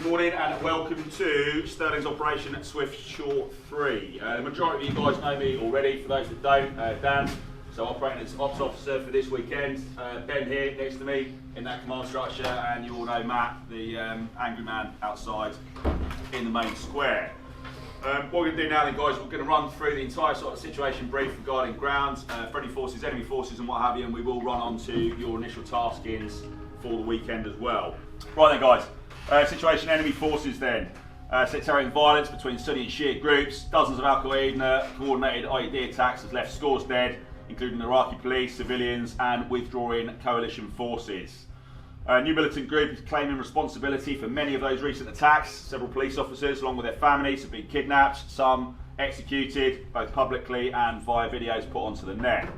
Good morning and welcome to Stirling's operation at Swiftsure 3. The majority of you guys know me already. For those that don't, Dan, so operating as ops officer for this weekend. Ben here next to me in that command structure, and you all know Matt, the angry man outside in the main square. What we're going to do now then, guys, we're going to run through the entire sort of situation brief regarding grounds, friendly forces, enemy forces and what have you, and we will run on to your initial taskings for the weekend as well. Right then, guys. Situation enemy forces then. Sectarian violence between Sunni and Shia groups, dozens of Al-Qaeda coordinated IED attacks has left scores dead, including Iraqi police, civilians and withdrawing coalition forces. A new militant group is claiming responsibility for many of those recent attacks. Several police officers along with their families have been kidnapped, some executed both publicly and via videos put onto the net.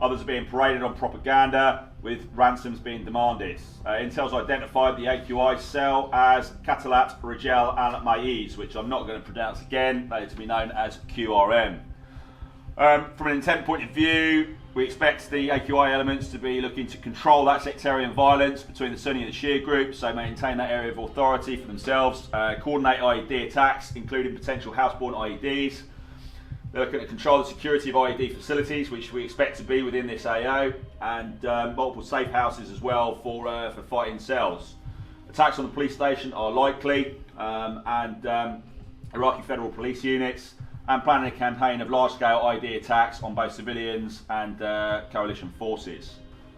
Others are being paraded on propaganda, with ransoms being demanded. Intel's identified the AQI cell as Katalat, Rijal and Maiz, which I'm not going to pronounce again, later to be known as QRM. From an intent point of view, we expect the AQI elements to be looking to control that sectarian violence between the Sunni and the Shia groups, so maintain that area of authority for themselves, coordinate IED attacks, including potential houseborne IEDs. They're looking to control the security of IED facilities, which we expect to be within this AO, and multiple safe houses as well for fighting cells. Attacks on the police station are likely, and Iraqi federal police units, and planning a campaign of large-scale IED attacks on both civilians and coalition forces.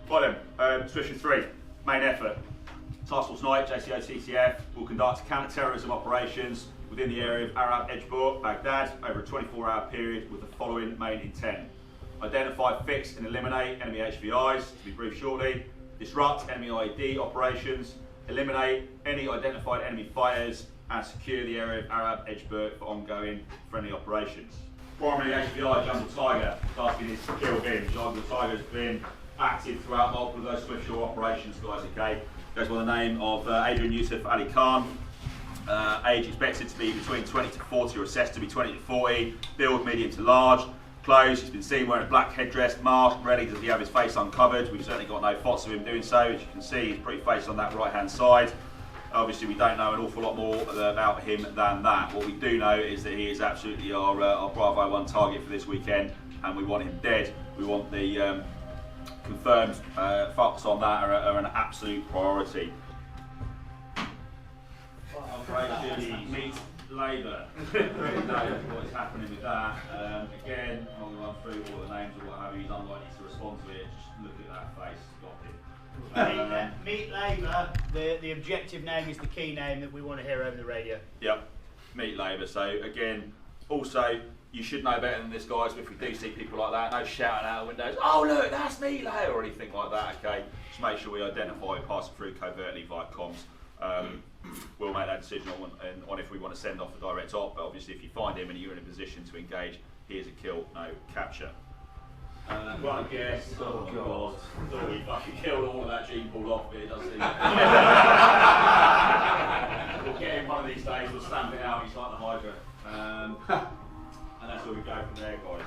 Right then, Swiftsure 3, main effort. Task Force Night, JCO TCF, will conduct counter-terrorism operations within the area of Arab Ejbor, Baghdad, over a 24-hour period with the following main intent. Identify, fix and eliminate enemy HVIs, to be briefed shortly. Disrupt enemy IED operations. Eliminate any identified enemy fighters and secure the area of Arab Ejbor for ongoing friendly operations. Primary HVI, Jungle Tiger, tasking is to kill him. Jungle Tiger has been active throughout multiple of those Swiftsure operations, guys, okay? Goes by the name of Adrian Yusuf Ali Khan. Age expected to be between 20 to 40 or assessed to be 20 to 40. Build medium to large. Clothes, he's been seen wearing a black headdress, mask. Rarely does he have his face uncovered. We've certainly got no thoughts of him doing so. As you can see, he's pretty faced on that right hand side. Obviously we don't know an awful lot more about him than that. What we do know is that he is absolutely our Bravo 1 target for this weekend, and we want him dead. We want the confirmed facts on that are an absolute priority. Operation Meet Labour. What is happening with that? Again, I'm going to run through all the names or what have you. He's unlikely to respond to it. Just look at that face. Got him. Meet Labour. The objective name is the key name that we want to hear over the radio. Yep. Meet Labour. So again, also you should know better than this, guys. But if we do see people like that, no shouting out the windows. Oh look, that's Meet Labour or anything like that. Okay. Just make sure we identify, pass it through covertly via comms. We'll make that decision on if we want to send off a direct op, but obviously if you find him and you're in a position to engage, he is a kill, no capture. Right, I guess. Oh god. So we fucking killed all of that gene pulled off here, doesn't he? We'll get him one of these days, we'll stamp it out, he's like the Hydra. And that's where we go from there, guys.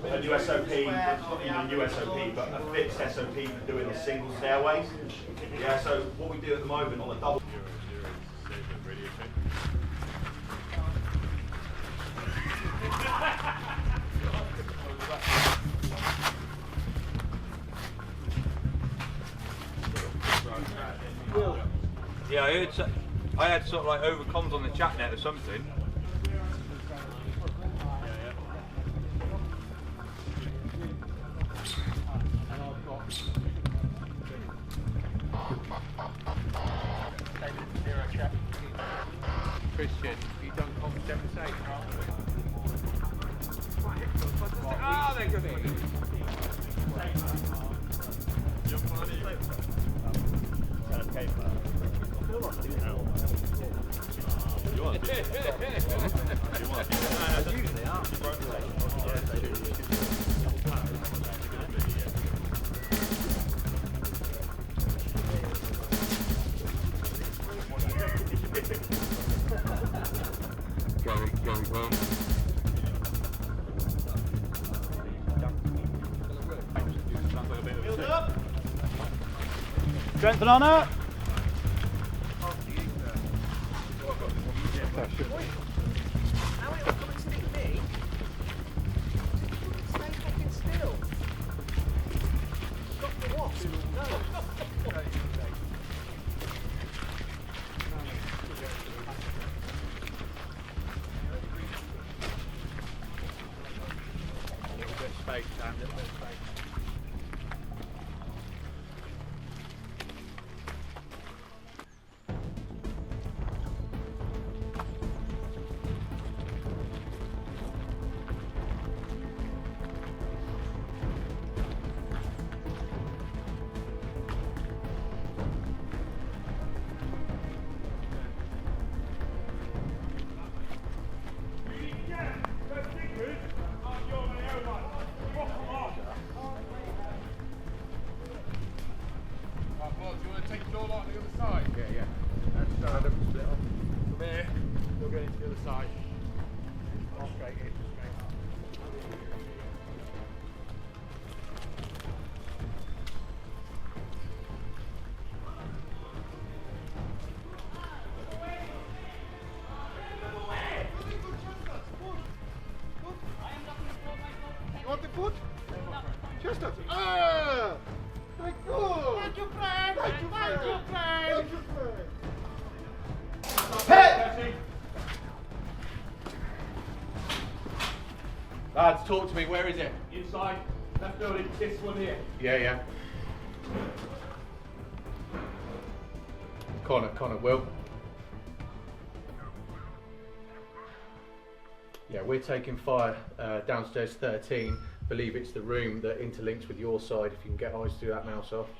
A new SOP, not even a new SOP, but a fixed SOP for doing the single stairways. Yeah, so what we do at the moment on a double. Yeah, I had sort of like overcoms on the chat net or something. Christian, you done comms 7-8? Ah, they're good. Going well. Build up. Strength and honour. Now it will come and stick me. Stay fucking still. Stop the wasp. No. A little bit of space, Dan, a little bit of space. Lads, talk to me. Where is it? Inside, left building, this one here. Yeah. Connor, Will. Yeah, we're taking fire downstairs 13. Believe it's the room that interlinks with your side. If you can get eyes through that mouse off.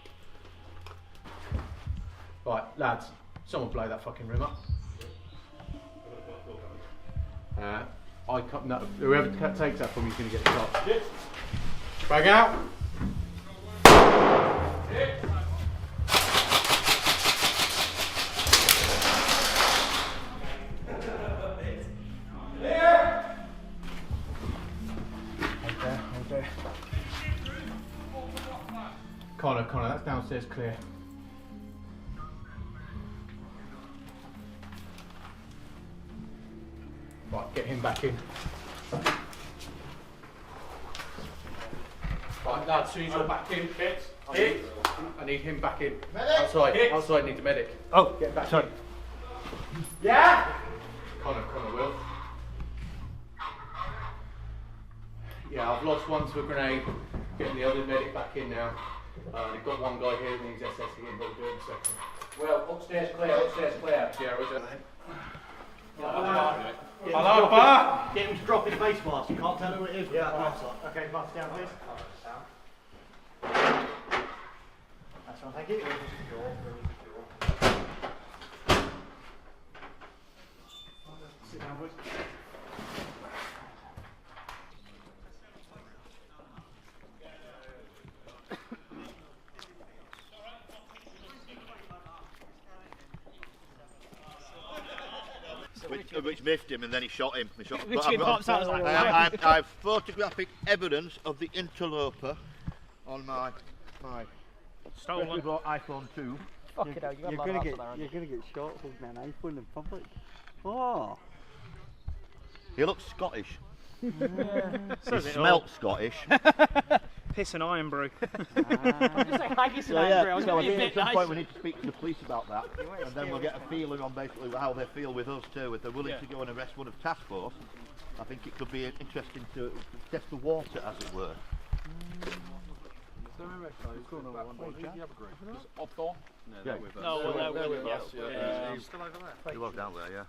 Right, lads, someone blow that fucking room up. I can't. No, whoever takes that from you is going to get shot. Yes. Bag out. Yes. Hold there. Connor, that's downstairs clear. Right, get him back in. Right, lads, as soon as you're back in, I need him back in. Medic! Outside, need a medic. Oh, Get back sorry. in. Yeah? Connor, Will. Yeah, I've lost one to a grenade. Getting the other medic back in now. They've got one guy here who needs SSE in, but we'll do it in a second. Well, upstairs clear. Yeah, Roger. Hello, Bar! Get him to drop his face mask. You can't tell who it is. Yeah. Okay, mask down, please. That's one, thank you. Sit down, boys. Which miffed him and then he shot him. I've photographic evidence of the interloper on my Stolen iPhone 2. You're gonna get shot holding an iPhone in public. Oh. He looks Scottish. He Says it smelt Scottish. Piss and iron brew. At some point we need to speak to the police about that, and then we'll get a feeling on basically how they feel with us too. If they're willing to go and arrest one of the task force, I think it could be interesting to test the water, as it were. They're with us. He's still over there. He was down there, yeah.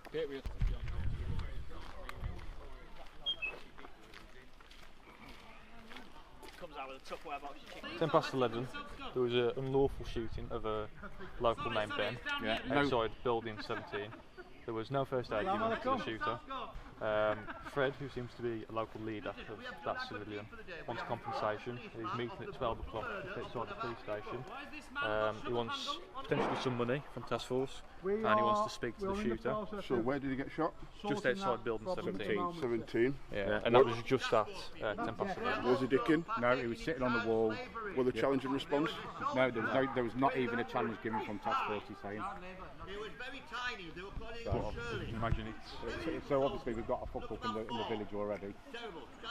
Comes out with a Tupperware box of chicken. 10 past 11, there was an unlawful shooting of a local named Ben outside building 17. There was no first aid given to the shooter. Fred, who seems to be a local leader of that civilian, wants compensation. He's meeting at 12 o'clock outside the police station. He wants potentially some money from Task Force, and he wants to speak to the shooter. So where did he get shot? Just outside building 17. 17. Yeah, and that was just at 10 past 11. Was he dicking? No, he was sitting on the wall. Were the challenge and response? No, there was not even a challenge given from Task Force, he's saying. It was very tiny, they were calling So, Imagine it's... so obviously we've got a fuck up in the village already.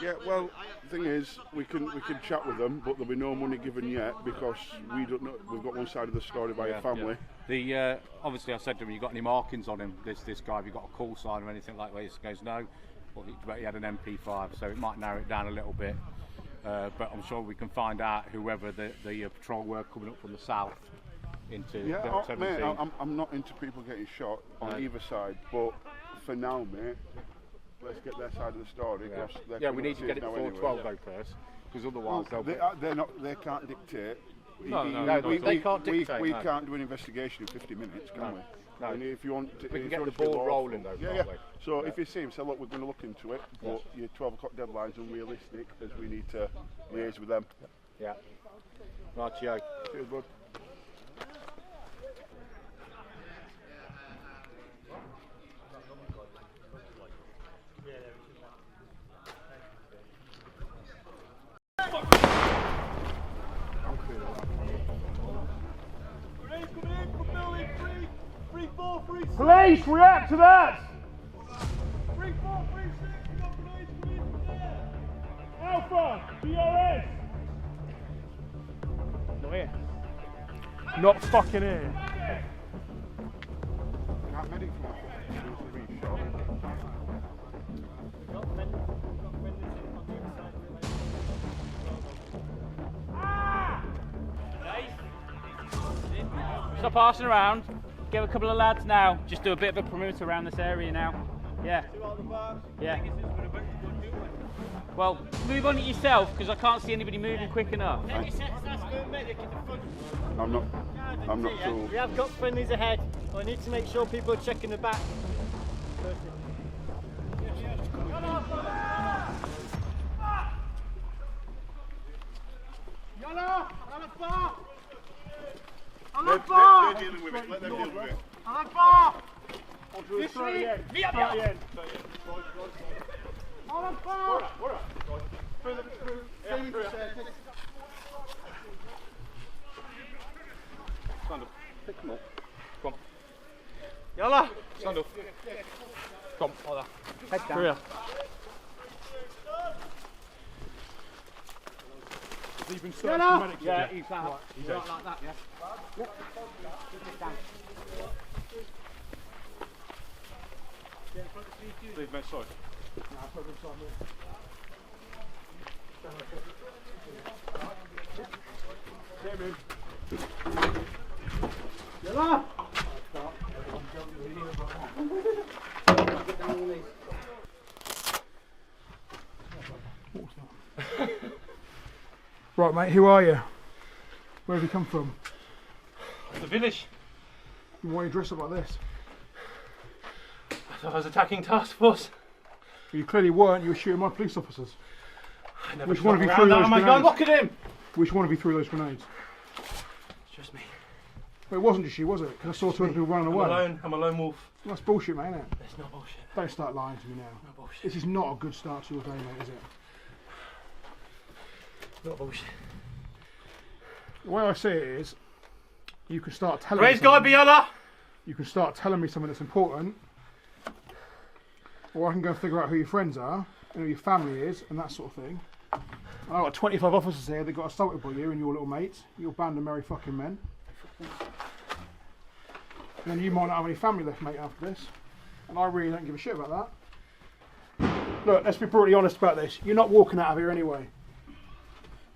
Yeah, well, the thing is, we can chat with them, but there'll be no money given yet because we don't know. We've got one side of the story by a family. The obviously I said to him, you got any markings on him? This guy, have you got a call sign or anything like that? He goes no. But he had an MP5, so it might narrow it down a little bit. But I'm sure we can find out whoever the patrol were coming up from the south into yeah, 17. mate, I'm not into people getting shot on either side, but for now, mate, let's get their side of the story. Yeah, we need to get it before 12 though first, because otherwise they can't dictate. No, they can't dictate. We can't do an investigation in 50 minutes, can we? No. And if you want, we can get the ball rolling though. Yeah. So if you see him, say, look, we're going to look into it, but your 12 o'clock deadline's unrealistic, as we need to liaise with them. Yeah. Right, Joe. Cheers, bud. Police, react to that! 3-4, 3-6, we got police from there! Alpha, BRS! Not here. Not fucking here. Can't medic from that. Stop passing around. Get a couple of lads now. Just do a bit of a perimeter around this area now. Yeah. Yeah. Well, move on it yourself because I can't see anybody moving quick enough. I'm not sure. We have got friendlies ahead. I need to make sure people are checking the back. They're dealing with it. Let them deal with it. Onto the throw the end. Throw the end. Stand up. Pick them up. Come on. Yalla! Stand up. Come on. Like that. Head down. Clear. Has he been searched for medics? Yeah, he's out. Right, He's out. like that, yeah? Yep. Leave mate, sorry. Get him in. Yalla! Right, mate, who are you? Where have you come from? The village. Why are you dressed up like this? I was attacking Task Force. Well, you clearly weren't, you were shooting my police officers. Which one of you around threw that. those Oh my grenades? God, look at him! Which one of you threw those grenades? It's just me. Well, it wasn't just you, was it? Because I saw two other people running away. I'm a lone wolf. Well, that's bullshit, mate, isn't it? It's not bullshit. Don't start lying to me now. Not bullshit. This is not a good start to your day, mate, is it? Not bullshit. The way I see it is, you can start telling Praise me God, something. be Allah! You can start telling me something that's important, or I can go and figure out who your friends are, and who your family is, and that sort of thing. I've got 25 officers here that got assaulted by you and your little mates, your band of merry fucking men. And then you might not have any family left, mate, after this. And I really don't give a shit about that. Look, let's be brutally honest about this. You're not walking out of here anyway.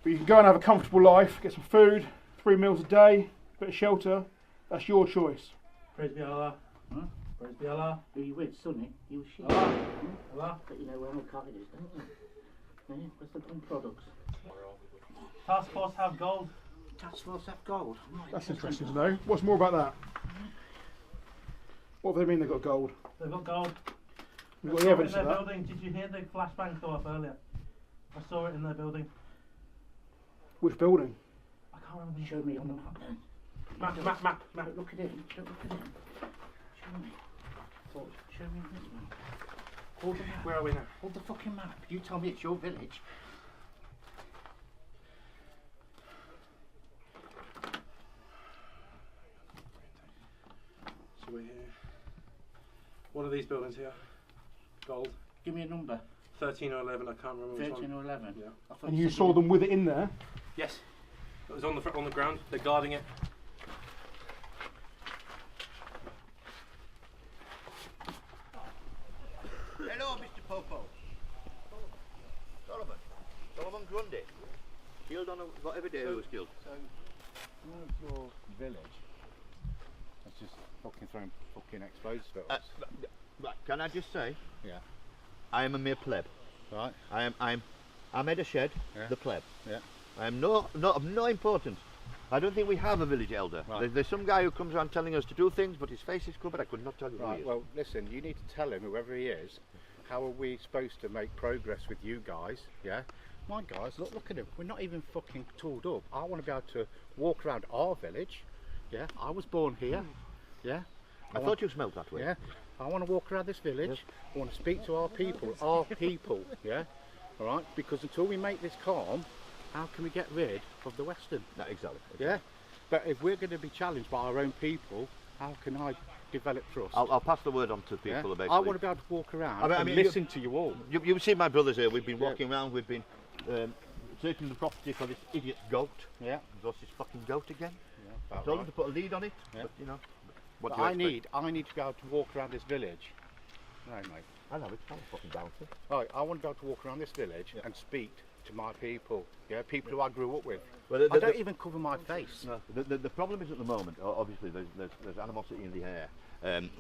But you can go and have a comfortable life, get some food, 3 meals a day, a bit of shelter. That's your choice. Praise be Allah. Huh? Praise be Allah. Who you with, Sonny? You with shit? Allah. Allah. But you know where all the cottage is, don't you? Yeah, what's the end products? Task Force have gold. Task Force have gold. That's interesting to know. What's more about that? What do they mean they've got gold? They've got gold. We've got the evidence in of their that. building. Did you hear the flashbang go off earlier? I saw it in their building. Which building? I can't remember. Show me on the map. Map. Don't look at him. Don't look at him. Show me. Show me this one. Hold the map. Where are we now? Hold the fucking map. You tell me it's your village. So we're here. What are these buildings here? Gold. Give me a number. 13 or 11, I can't remember which 13 one. or 11? Yeah. And you saw them with it in there? Yes. It was on the ground. They're guarding it. Hello, Mr. Popo. Solomon Grundy. Killed on whatever day he was killed. So, you know, it's your village. That's just fucking throwing fucking explosives at us. Right, can I just say? Yeah. I am a mere pleb. Right. I'm Ed a Shed, Yeah. the pleb. Yeah. I am not of no importance. I don't think we have a village elder. Right. There's some guy who comes around telling us to do things, but his face is covered. I could not tell you who he Right, is. well, listen, you need to tell him, whoever he is, how are we supposed to make progress with you guys, yeah? My guys, look at him. We're not even fucking tooled up. I want to be able to walk around our village, yeah? I was born here, yeah? I thought you smelled that way. Yeah? I want to walk around this village. Yes. I want to speak to our people, yeah? All right? Because until we make this calm, how can we get rid of the Western? No, exactly. Yeah? But if we're going to be challenged by our own people, how can I develop trust? I'll pass the word on to people. Yeah? Basically. I want to be able to walk around and listen to you all. You've seen my brothers here. We've been walking around. We've been searching the property for this idiot's goat. Yeah. There's this fucking goat again. Yeah, I told them to put a lead on it, Yeah. but you know. What But do you I expect? need to be able to walk around this village. No, mate. I know it. I'm fucking down to. Right, I want to be able to walk around this village and speak to my people. Yeah, people who I grew up with. Well, I don't even cover my face. No, the problem is at the moment, obviously, there's animosity in the air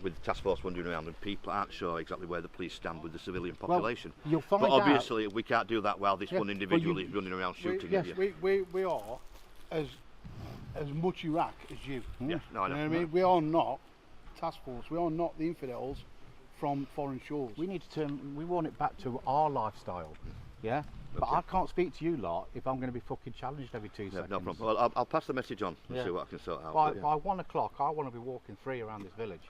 with the task force wandering around, and people aren't sure exactly where the police stand with the civilian population. Well, you'll find but out. obviously, we can't do that while this Yeah, one well, individual is running around shooting yes, at you. we are as much Iraq as you. Yeah, no, I know. You know what I mean? We are not task force. We are not the infidels from foreign shores. We need to we want it back to our lifestyle. Yeah? But I can't speak to you lot if I'm going to be fucking challenged every 2 seconds. No problem. Well, I'll pass the message on and see what I can sort out. By 1 o'clock, I want to be walking free around this village.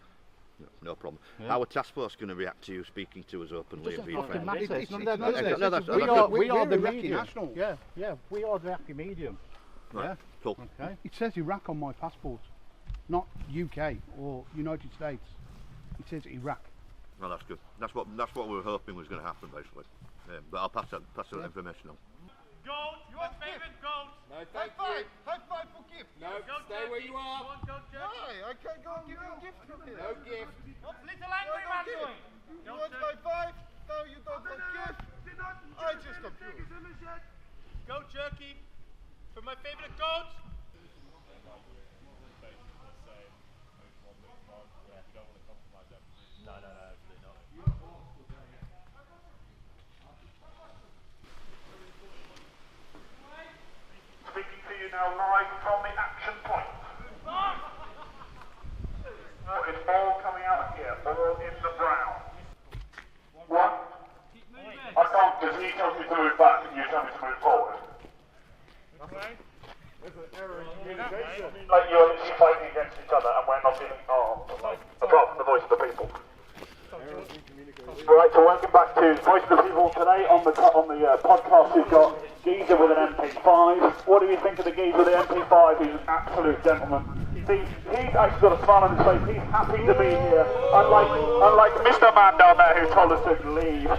No problem. Yeah. How are task force going to react to you speaking to us openly and being friendly? It's none of their business. We are the medium. national. Yeah, we are the happy medium. Right. Yeah. Cool. Okay. It says Iraq on my passport, not UK or United States. It says Iraq. Well, that's good. That's what we were hoping was going to happen, basically. But I'll pass that information on. Goat, your favourite goat. No, thank you. High five for gift. No, stay where you are. Why? I can't go and give you a gift from here. No gift. What's little angry man doing? You want high five? No, you don't want gift. I just confused. Goat jerky for my favourite goat. No, absolutely not. Speaking to you now live from the action point. It's all coming out here, all in the brown. One. I can't, because he tells me to move back and you tell me to move forward. Okay. There's an error in communication. Like you're literally fighting against each other and we're not being armed, apart from the voice of the people. Right, so welcome back to Voice of the People. Today on the podcast we've got Geezer with an MP5. What do you think of the Geezer with the MP5? He's an absolute gentleman. See, he's actually got a smile on his face. He's happy to be here. Unlike Mr. Man down there who told us to leave.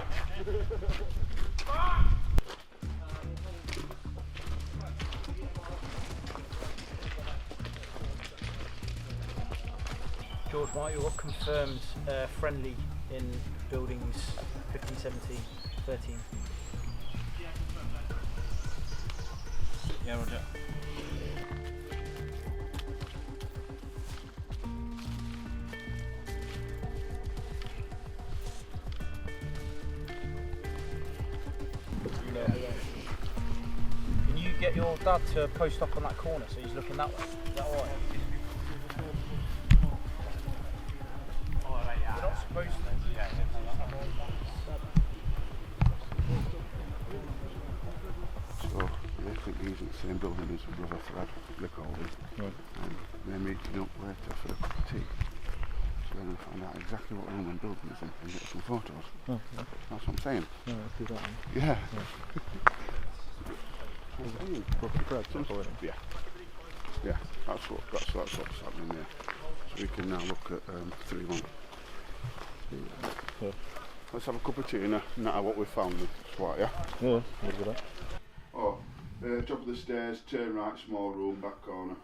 George White, you're confirmed friendly in buildings 15, 17, 13. Yeah, Roger. Can you get your dad to post up on that corner so he's looking that way? Is that alright? You're not supposed to. same building as a brother Fred, Rick Holding. Right. And they're meeting up later for a cup of tea. So then we'll find out exactly what room and building is in and get some photos. Oh, okay. That's what I'm saying. Yeah, let's do that one. Yeah. Yeah. Yeah, that's what's happening there. So we can now look at 3-1. Yeah. Let's have a cup of tea and now what we've found with Swat, yeah? Yeah, we'll do that. Oh, top of the stairs, turn right, small room, back corner.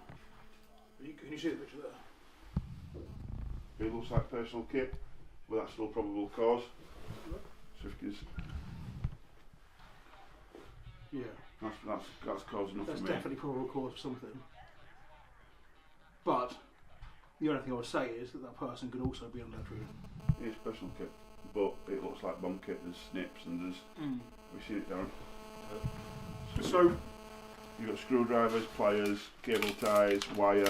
Can you see the picture there? It looks like personal kit, but that's still probable cause. Swifties. Yeah. That's cause enough That's for me. definitely probable cause for something. But the only thing I would say is that person could also be under treatment. It's personal kit, but it looks like bomb kit. There's snips and there's. We've seen it, Darren. So you've got screwdrivers, pliers, cable ties, wire,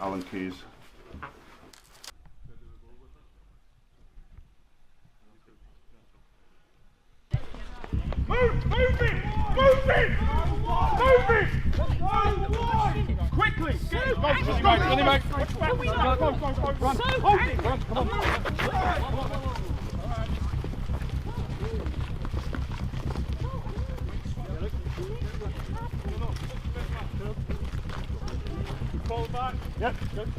Allen keys. Move it! Move it! Move it! Quickly! Just go! Run, mate! Run! Hold it! Run! Come on! Fall back. Yep. Good.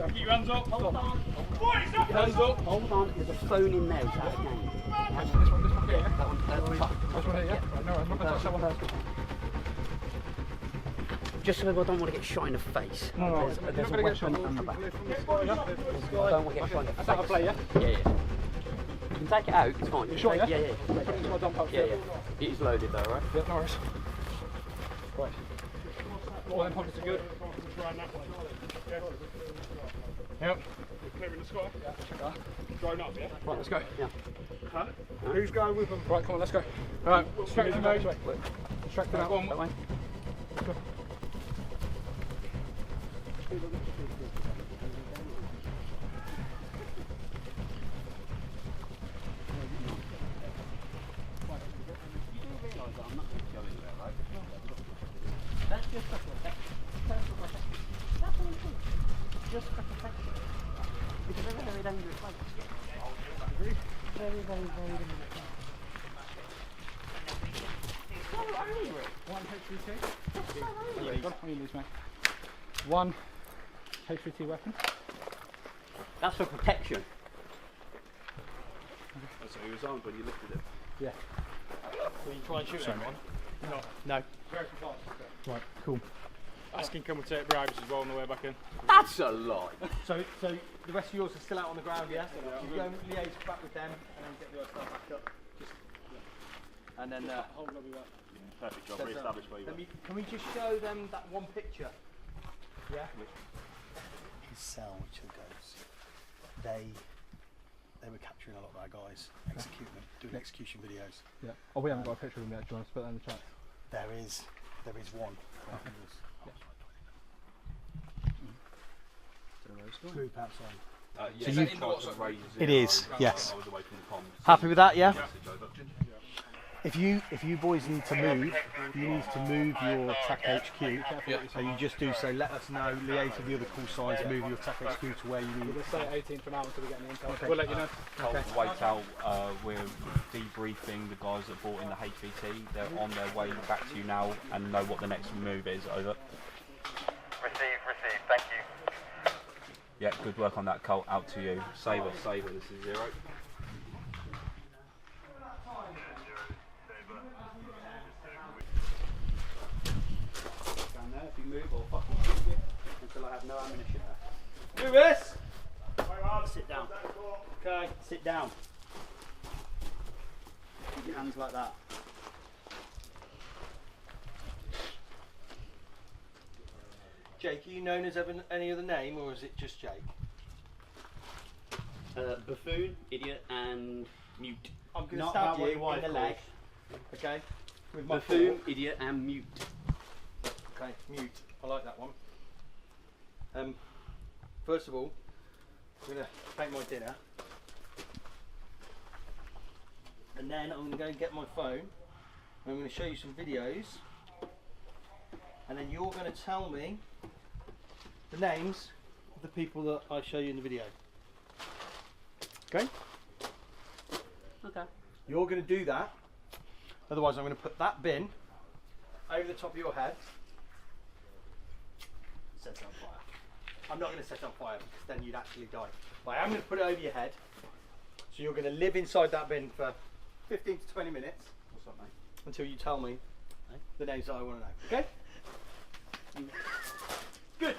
Keep your hands up. Hold on. Hands up. Hold on, there's a phone in there. Is that again? This one here, yeah? That one here, yeah? Right, no, I'm not going to touch that one. Just so I don't want to get shot in the face. No, There's a weapon on the back. I don't want to get shot in the face. Is that a play, yeah? Yeah. You can take it out, it's fine. You sure, yeah? Yeah. Put it into my dump pouch. Yeah. It is loaded though, right? Yeah, no worries. Right. All them pockets are good. Yep. Clearing the sky. Check that. Drone up, yeah? Right, let's go. Yeah. Huh? Who's going with them? Right, come on, let's go. Right, straight to me. Straight to that one. That way. Let's go. That's just for protection. Personal protection. That's all it is. Just for protection. It's a very, very dangerous place. Very, very, very dangerous place. So angry. One HVT. That's so angry. What do you lose, mate? One HVT weapon. That's for protection. So he was armed when you lifted him? Yeah. Will you try and shoot anyone? No. No. Right, cool. Asking can we take bribes as well on the way back in? That's a lie. So the rest of yours are still out on the ground, yeah? You go and liaise back with them and then get the other stuff back up. And then Hold on, back. Perfect job, re-establish where you are. can we just show them that one picture? Yeah? His cell, which goes, they were capturing a lot of our guys, executing them, doing execution videos. Yeah. Oh, we haven't got a picture of him yet. Do you want to put that in the chat? There is one. Group outside. So you, it is, yes. Happy with that, yeah? If you boys need to move, you need to move your TAC HQ. So you just do so. Let us know. Liaise with the other call signs. Move your TAC HQ to where you need. We'll stay at 18 for now until we get the intel. Okay. We'll let you know. Wait out. We're debriefing the guys that brought in the HVT. They're on their way back to you now and know what the next move is. Over. Received. Thank you. Yeah, good work on that, Colt. Out to you. Sabre. This is 0. If you move, I'll fucking shoot you until I have no ammunition left. Do this! Sit down. Okay. Sit down. Keep your hands like that. Jake, are you known as any other name or is it just Jake? Buffoon, idiot, and mute. I'm going to Not stab about what you your wife in the leg. calls. Okay? With my Buffoon, fork. idiot, and mute. Okay, mute. I like that one. first of all, I'm going to make my dinner. And then I'm going to go and get my phone. And I'm going to show you some videos. And then you're going to tell me the names of the people that I show you in the video. Okay? Okay. You're going to do that. Otherwise, I'm going to put that bin over the top of your head. Set it on fire. I'm not going to set it on fire because then you'd actually die. But I am going to put it over your head. So you're going to live inside that bin for 15 to 20 minutes. What's up, mate? Until you tell me the names that I want to know. Okay? Good.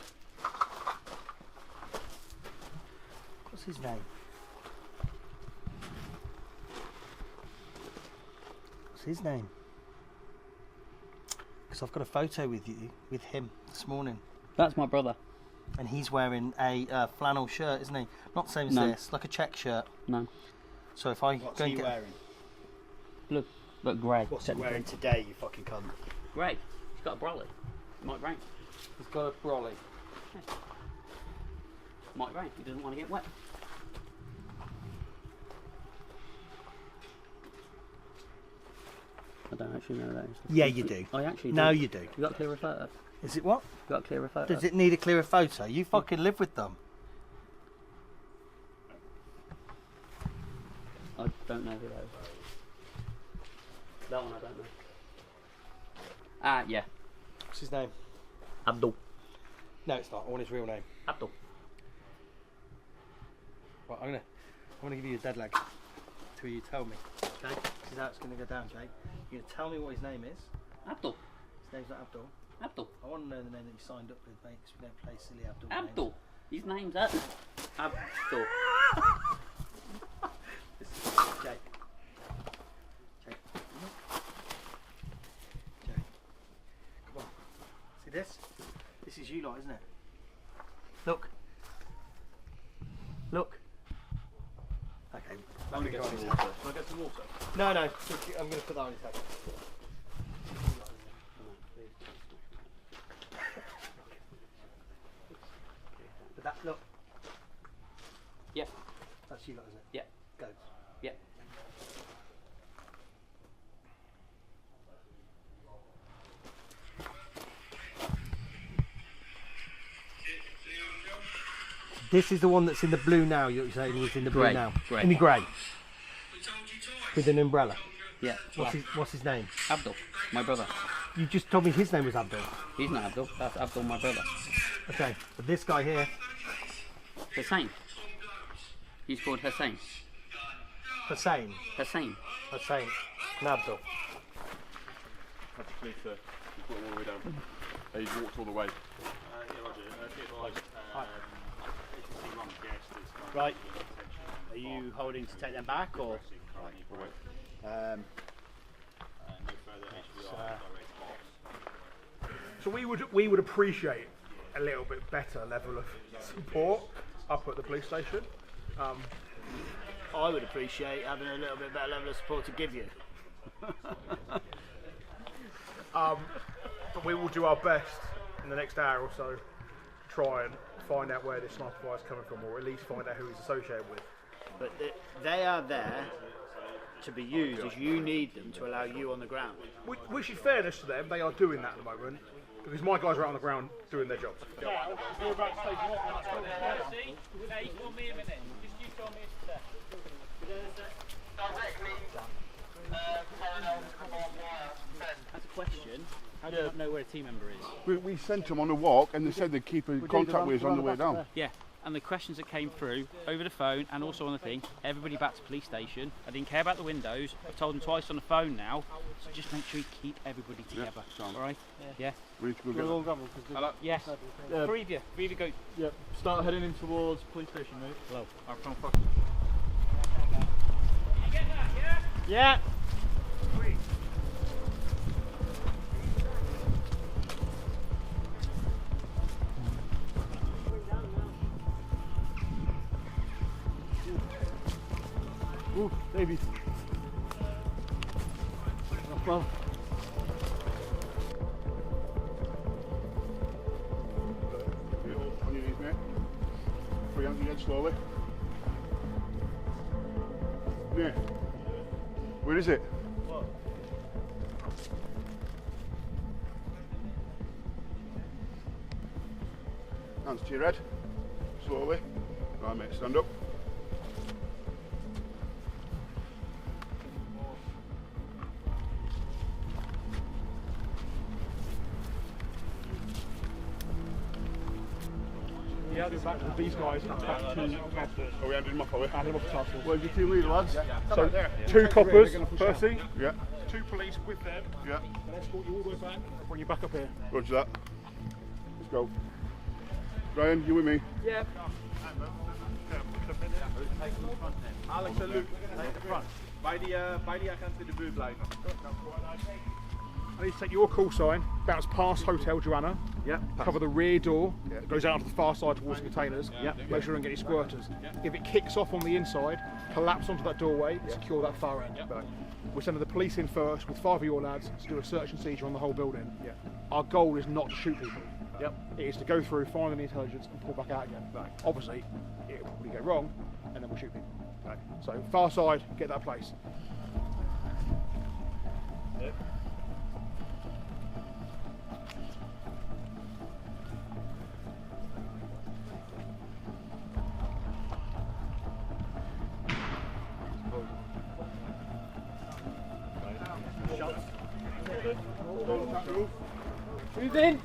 What's his name? What's his name? Because I've got a photo with him this morning. That's my brother. And he's wearing a flannel shirt, isn't he? Not the same as No. this, like a check shirt. No. So if I What's go he and get wearing? Look grey. What's he wearing today, you fucking cunt? Grey. He's got a brolly. Mike Brown. He's got a brolly. Mike Brown. He doesn't want to get wet. I don't actually know that. Yeah, you do. I actually do. No, you do. You got a clearer photo? Is it what? You got a clearer photo? Does it need a clearer photo? You fucking live with them. I don't know who that is. That one I don't know. Ah, yeah. What's his name? Abdul. No, it's not. I want his real name. Abdul. Right, I'm gonna give you a dead leg till you tell me. Okay? This is how it's gonna go down, Jake. You're gonna tell me what his name is. Abdul. His name's not Abdul. Abdul. I want to know the name that you signed up with, mate, because we don't play silly Abdul Abdul. His name's Abdul. This is Jake. Jake. Jake. Come on. See this? This is you lot, isn't it? Look. Look. Okay. I'm going to get some water. Can I get some water? No, no. I'm going to put that on his head. But that, look. Yeah. That's you lot, isn't it? Yeah. Goats. Yeah. This is the one that's in the blue now. You're saying it's in the blue Grey. now. Grey. In the grey. With an umbrella. Yeah. What's his name? Abdul. My brother. You just told me his name was Abdul. He's not Abdul. That's Abdul, my brother. Okay, but this guy here. Hussein. He's called Hussein. Hussein. Hussein. Hussein. And Abdul. Had to clear sir. You put him all the way down. He's walked all the way. Right. Are you holding to take them back or? Right. So we would appreciate a little bit better level of support up at the police station. I would appreciate having a little bit better level of support to give you. But we will do our best in the next hour or so to try and find out where this sniper fire is coming from, or at least find out who he's associated with. But they are there to be used as you need them to allow you on the ground. Which in fairness to them, they are doing that at the moment, because my guys are out on the ground doing their jobs. We're about to take off. Hey, for me a minute. Just you tell me a step. That's a question. How do you not know where a team member is? We sent them on a walk and they said they'd keep in contact with us on the way down. Yeah, and the questions that came through over the phone and also on the thing, everybody back to police station. I didn't care about the windows. I've told them twice on the phone now, so just make sure you keep everybody together. All right? Yeah. We need to go get them. Yes. Three of you go. Yep. Start heading in towards police station, mate. Hello. I'll come fuck. You get that? Yeah. Yeah. Ooh, babies. Well. On your knees, mate. slowly. Yeah. Where is it? Hands to your head. Slowly. Right, mate, stand up. Yeah, back to these guys, back to task force. Oh, we handed him off, are we? Handed him off to task force. Where's your team leader, lads? So, 2 coppers, Percy. Yeah. 2 police with them. Yeah. And escort you all the way back and bring you back up here. Roger that. Let's go. Ryan, you with me? Yep. Alex and Luke, take the front. Bij die agent in de buurt blijven. I need to take your call sign, bounce past Hotel Joanna, cover the rear door, that goes out to the far side towards the containers, make sure you don't get any squirters. If it kicks off on the inside, collapse onto that doorway, secure that far end. We're sending the police in first with 5 of your lads to do a search and seizure on the whole building. Our goal is not to shoot people. It is to go through, find any intelligence and pull back out again. Obviously, it will probably go wrong and then we'll shoot people. So far side, get that place. Move in.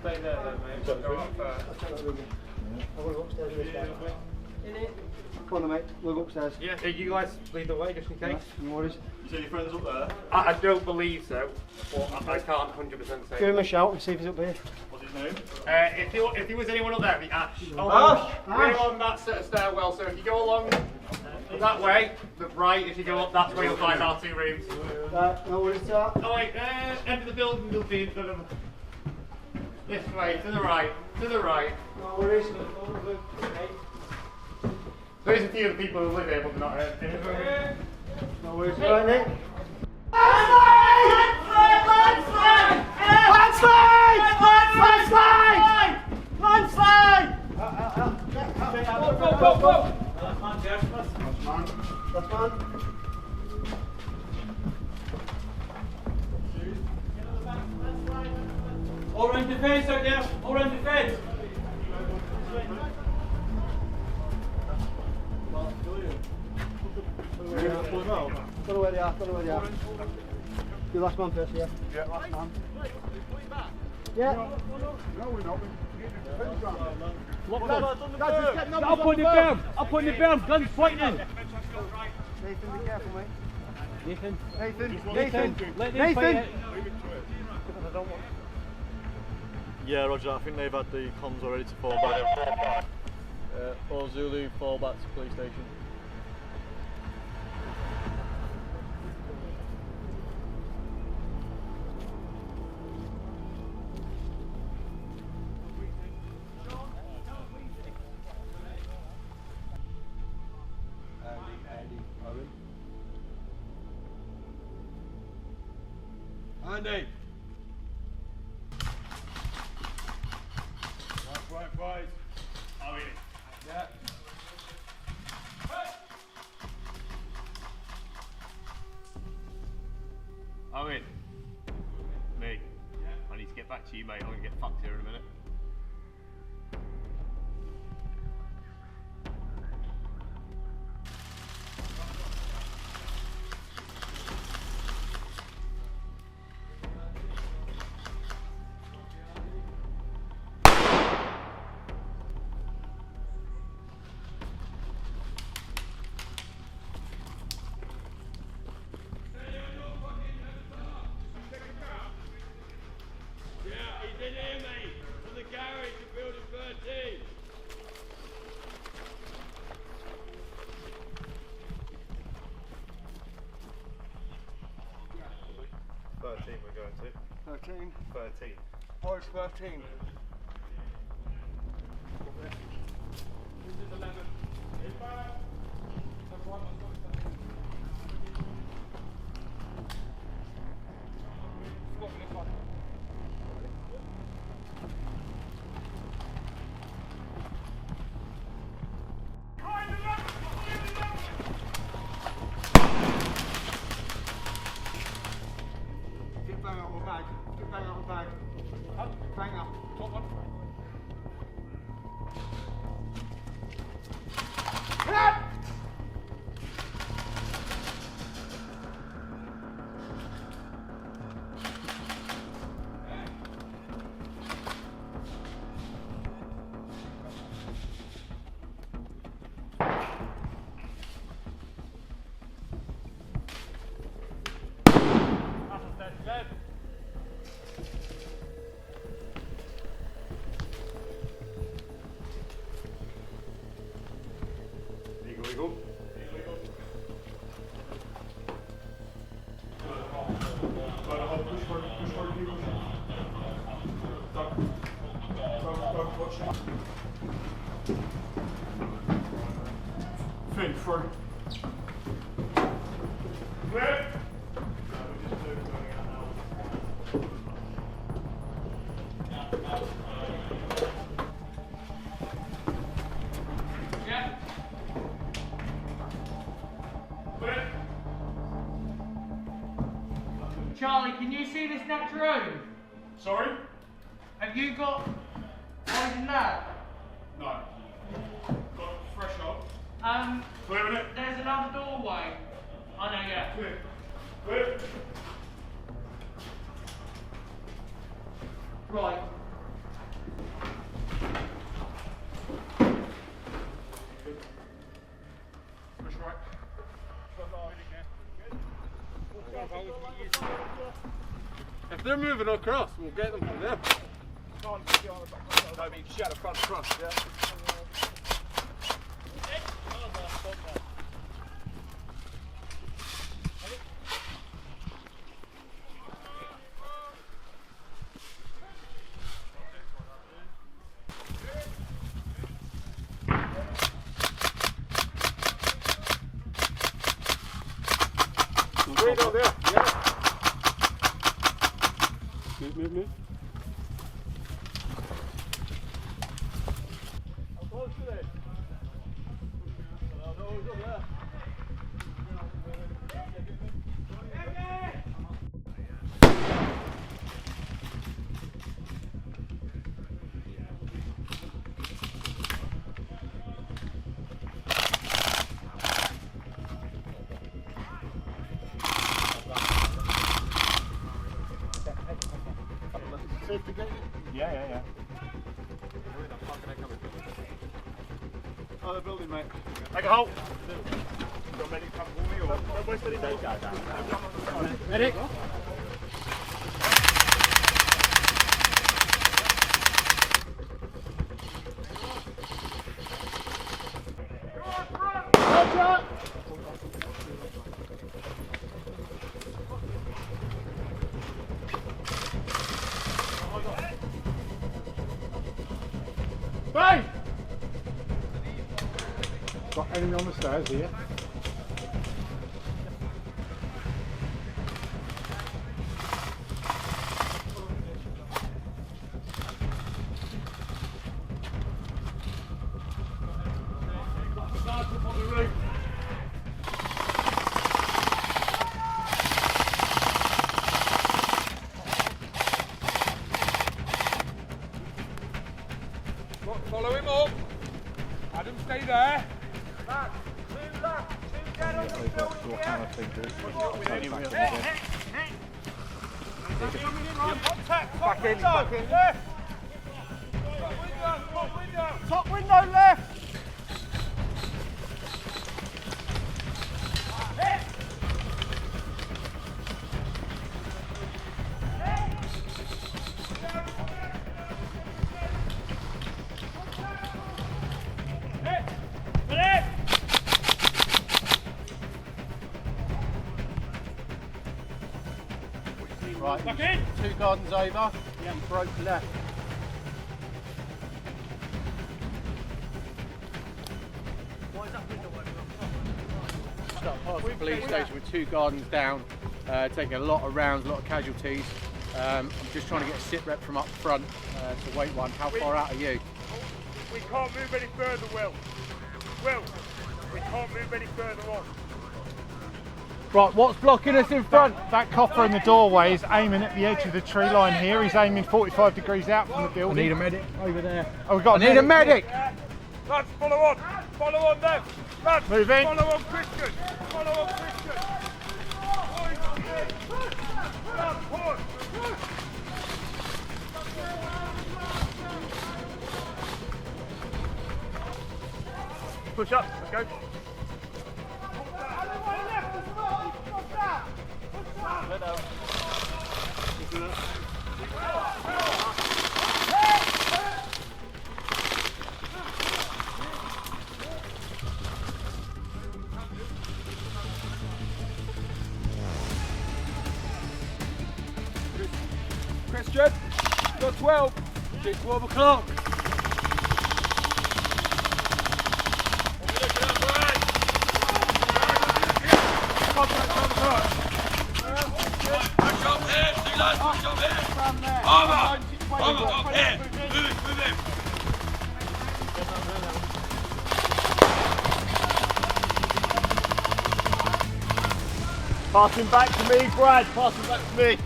Stay there then, mate. Go up first. I want to go upstairs with this guy. Come on, mate. We'll go upstairs. Yeah, you guys lead the way just in case. No worries. So your friend's up there? I don't believe so, but I can't 100% say. Give him a shout and see if he's up here. What's his name? If there was anyone up there, it'd be Ash. Ash! We're on that set of stairwell, so if you go along that way, the right, if you go up that way, you'll find our 2 rooms. Right, no worries, sir. Oh wait, end of the building, you'll be this way, to the right, to the right. No worries. There's a few of the people who live here, but not here. No worries, right, Nick? All round defence out there, all round defence. Don't know where they are, don't know where they are. You last man first, yeah? Yeah, last man. Yeah. No, we're not. I'll put in the berm, I'll put in the berm, guns pointing. Nathan, be careful, mate. Nathan. Nathan. Yeah, Roger, I think they've had the comms already to fall back. All Zulu, fall back to police station. Andy. Right. I'm in. Yeah. I'm in. Me. I need to get back to you, mate. I'm going to get fucked here in a minute. Post 13. This is 11. Inbound. That's one. Squat this one. Get bang out of bag. Get bang out of bag. Bang up. Top one. Eagle. Fin through. Clear. Yeah. Charlie, can you see this next room? Sorry? Have you got eyes in that? No. Got threshold. Clearing it. There's another doorway. I know, yeah. Clear. Clear. Right. Push right. If they're moving across, we'll get them from there. No, but you can shout the front across, yeah? Right on there, yeah. Move. How close to it? No, he's up there. Safety gate? Yeah. Oh, the building, mate. Take a hold. Got medic come for me or? Where's the medic? Medic. Bang! Got enemy on the stairs here. Sergeant on the roof. Follow him up. Adam, stay there. Two dead on the building, Back in. left. Top window left. Right, 2 gardens over, Yeah, broke left. Why is that window open? Start past the police station with 2 gardens down, taking a lot of rounds, a lot of casualties. I'm just trying to get a sit rep from up front to wait one. How far out are you? We can't move any further, Will. Will, we can't move any further on. Right, what's blocking us in front? That copper in the doorway is aiming at the edge of the tree line here. He's aiming 45 degrees out from the building. I need a medic over there. Oh, we've got I need a medic! Lads, follow on! Follow on them! Lads, move in. Follow on Christian! Follow on Christian! Push up, let's go. Christian, got 12. It's 12 o'clock. Passing back to me, Brad. Passing back to me.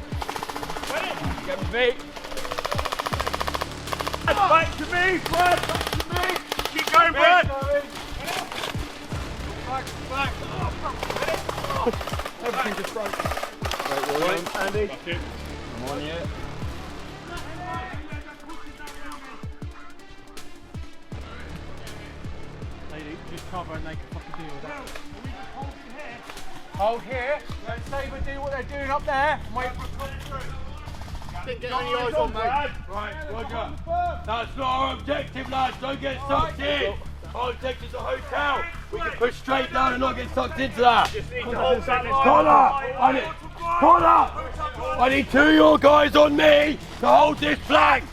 Get me. Back to me, Brad. Back to me. Keep going, Brad. Back. Everything just broke. Right, William. Andy. I'm on you. Lady, just cover and they can fucking deal with that. Hold here. Let Sabre do what they're doing up there. And wait for it to come through. Didn't get any eyes on, mate. Right, Roger. That's not our objective, lads. Don't get sucked in. Our objective's a hotel. We can push straight down and not get sucked into that. Connor! I need 2 of your guys on me to hold this flag.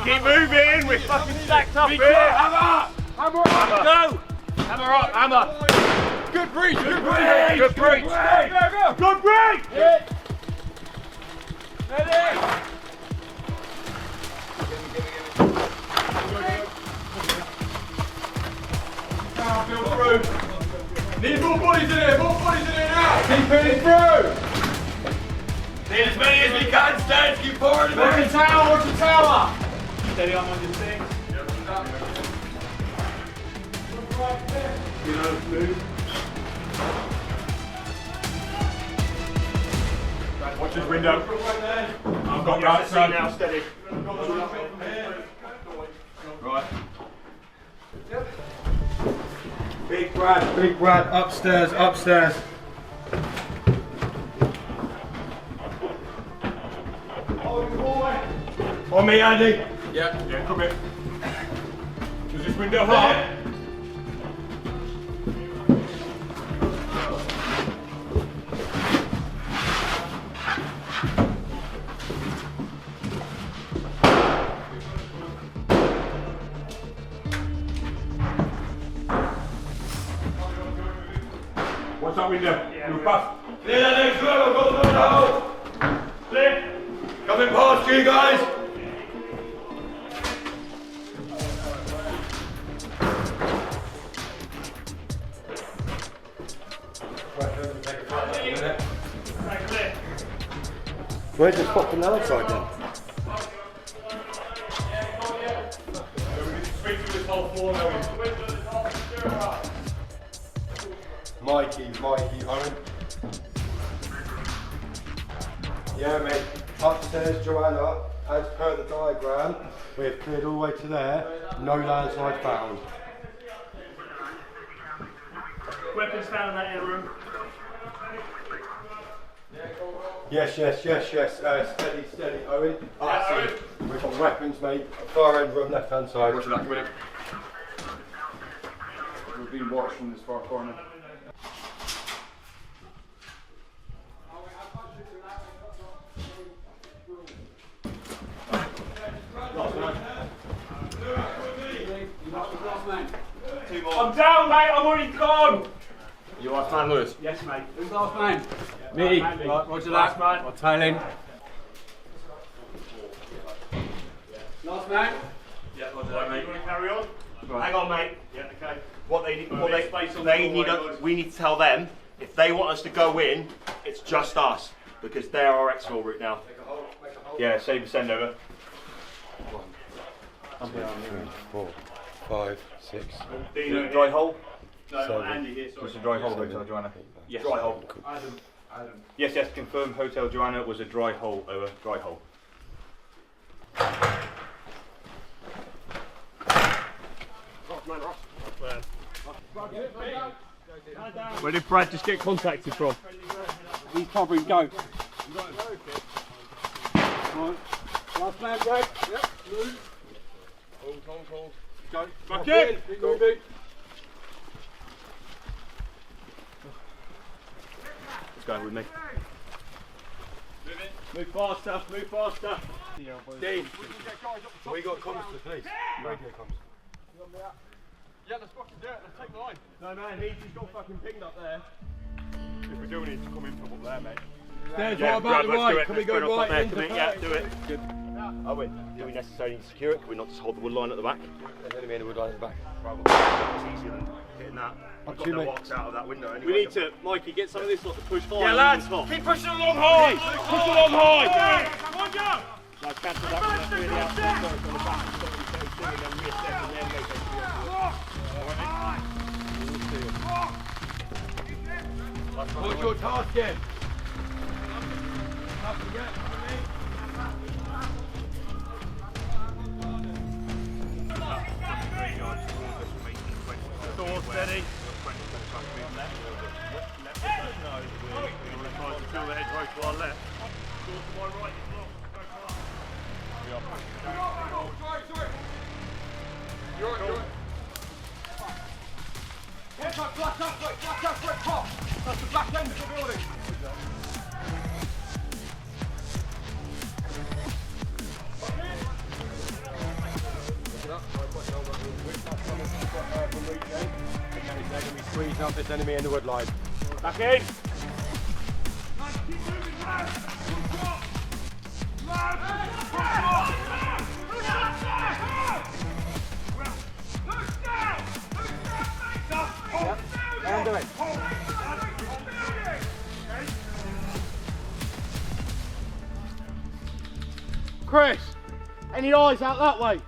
Keep moving. We're fucking stacked up here. Hammer! Hammer up! Go! Hammer up, hammer. Good breach! Good breach! Good breach! Go! Good breach! Hit! Ready! Need more bodies in here! More bodies in here now! Keep it through! Need as many as we can, Stans! Keep forward! Watch the tower! Watch the tower! Steady on your things. You know, move. Watch his window. I've got right side now, steady. Right. Big Brad, upstairs. On me, Andy. Yeah, come in. Is this window hot? What's that window? You're past. Clear that next room, I've got the window. Clear. Coming past you guys. Where's the spot from the other side then? Mikey, Owen. Yeah, mate. Upstairs, Joanna, as per the diagram, we have cleared all the way to there. No landslide found. Weapons found in that inner room. Yes. Steady, Owen. We've got weapons, mate. Far end room, left hand side. Roger that, come in. We've been watched from this far corner. I'm down, mate. I'm already gone. You last man, Lewis? Yes, mate. Who's last man? Me. Right, roger Last that. man. I'll tail in. Last man? Yeah, roger that, mate. You want to carry on? Right. Hang on, mate. Yeah, okay. What they need, We we need to tell them if they want us to go in, it's just us because they're our exfil route now. Yeah, save the send over. 1, 2, 3, 4, 5, 6. Do dry hole. No, Andy here. Sorry. Just a dry hole, Hotel Joanna. Yes. Dry hole. Adam. Yes, confirm. Hotel Joanna was a dry hole. Over. Dry hole. Where did Brad just get contacted from? He's covering, go. Right. Last man, go. Yep, move. Hold. Go. Back in. Go. Let's go with me. Move faster. Dean, we got comms to the police. Radio comms. Yeah, let's fucking do it. Let's take the line. No, man, he's just got fucking pinged up there. If we do, we need to come in from up there, mate. Stairs Yeah, right about the Brad, let's do right. it. Can we Let's go put it up right there. into Come in, the yeah, do it. Good. Owen, do we necessarily need to secure it? Can we not just hold the wood line at the back? There's enemy in the wood line at the back. It's easier than hitting that. I've got no box out of that window anyway. We need to, Mikey, get some of this lot to push forward. Yeah, lads, keep pushing along high! Push along high! Come on, go! No, cancel that one. That's really outside. So it's on the back. Stop what you say, and then reassess and then make it. What's your task again? Door steady. Fill the hedge right to our left. Door to my right is blocked. You're right. Heads up, flat up, right top. That's the back end of the building. Squeeze up this enemy in the wood line. Back in. Chris, any eyes out that way?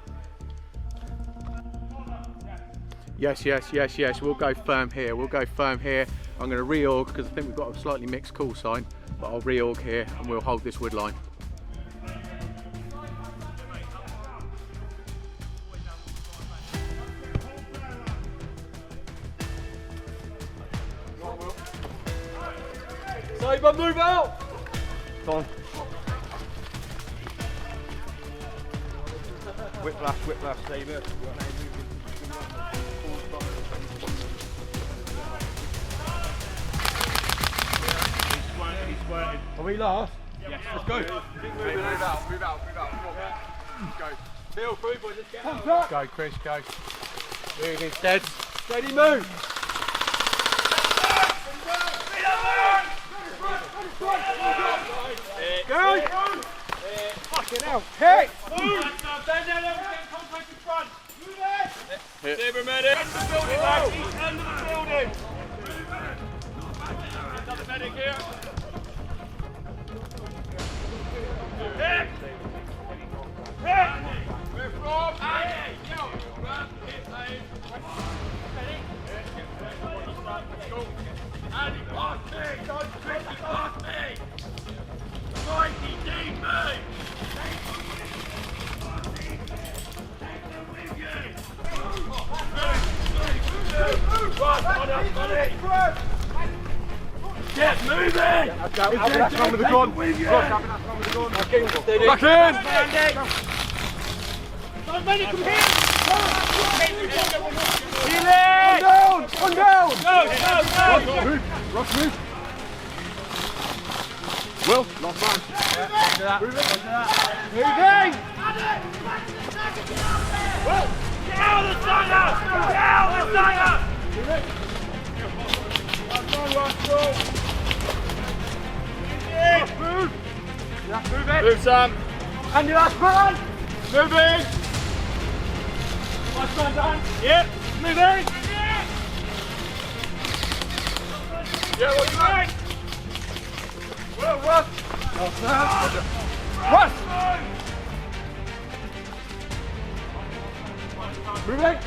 Yes. We'll go firm here. I'm going to reorg because I think we've got a slightly mixed call sign, but I'll reorg here and we'll hold this wood line. Saber, move out! Go on. Whiplash, Saber. Are we last? Yes. Let's go. Move out. Come on. Go. Feel free, boys. Let's get out. Go, Chris, go. Moving stead. Steady move. Go. Fucking hell. Hit. Stand down, get contact in front. Saber medic. End the building, lads. East end of the building. Another medic here. Hit. We're from Andy. Andy, pass me. Don't pass me. Mikey, need me. Run, Yes, move in! That's one with the gun. Back in! Many, come here! One down! Go! Rush, move! Will, last man. Moving! Get out of the tiger! Get out of the tiger! Move! Move, Sam! And your last man! Moving! Last man done! Yep, moving! Yeah, what you like? Well, Russ! Rush! Moving!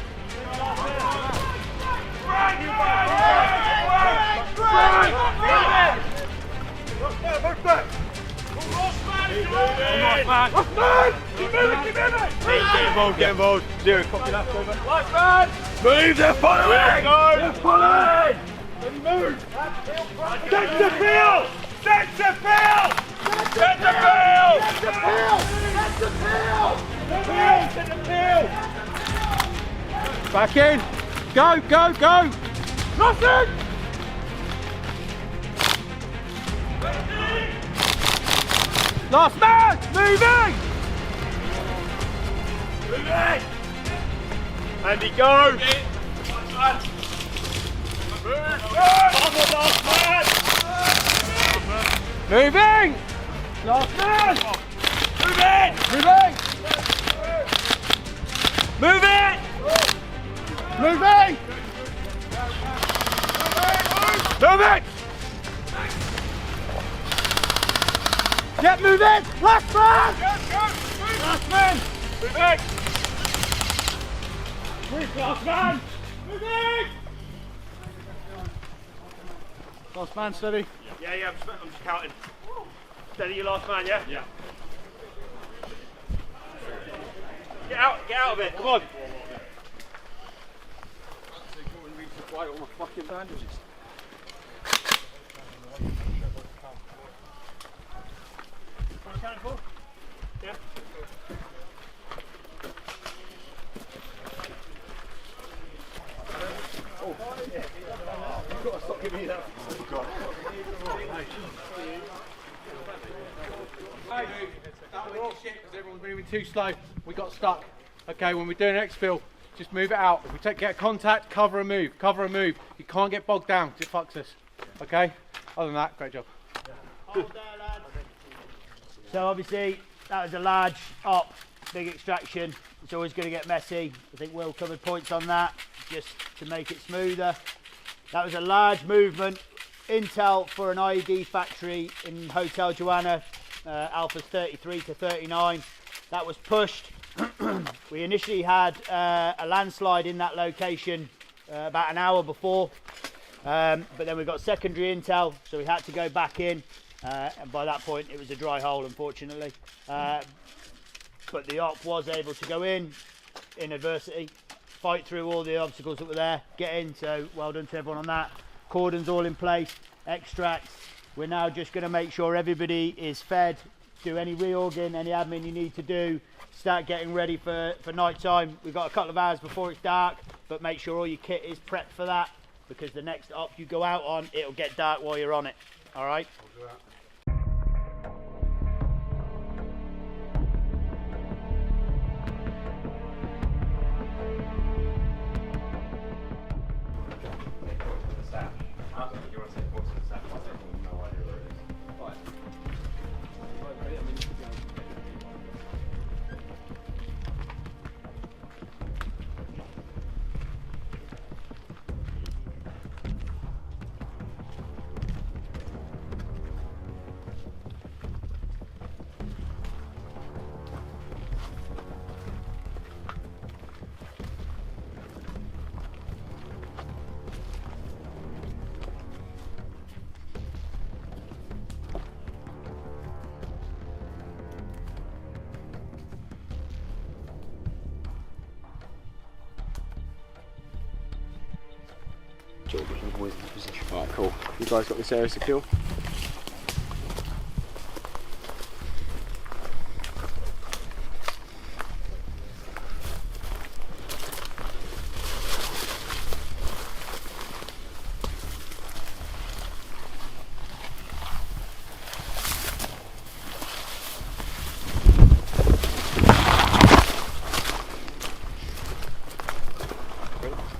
Get involved. Zero, copy that, over. Last man! Move, they're following! They're following! Move! Centre field! Centre field! Centre field! Centre field! Back in! Go, go, go! Nothing! Last man! Moving! Moving! Andy, go! Moving! Last man! Moving! Moving! Moving! Moving! Moving! Get moving! Last man! Last man! Moving! Move, last man! Moving! Last man, steady. Yeah, I'm just counting. Steady, your last man, yeah? Yeah. Get out of it, come on! Right on my fucking bandages. Yeah. Oh, yeah. You've got to stop giving me that. That was shit because everyone's moving too slow. We got stuck. Okay, when we're doing exfil, just move it out. If we get contact, cover and move. Cover and move. You can't get bogged down because it fucks us. Okay? Other than that, great job. So obviously that was a large op, big extraction. It's always going to get messy. I think Will covered points on that just to make it smoother. That was a large movement. Intel for an IED factory in Hotel Joanna, Alphas 33 to 39. That was pushed. We initially had a landslide in that location about an hour before, but then we got secondary intel, so we had to go back in, and by that point it was a dry hole, unfortunately. But the op was able to go in adversity, fight through all the obstacles that were there, get in, so well done to everyone on that. Cordons all in place, extracts. We're now just going to make sure everybody is fed, do any reorging, any admin you need to do, start getting ready for night time. We've got a couple of hours before it's dark, but make sure all your kit is prepped for that, because the next op you go out on, it'll get dark while you're on it. All right? Jordan, boys in position. Alright, cool. You guys got this area secure?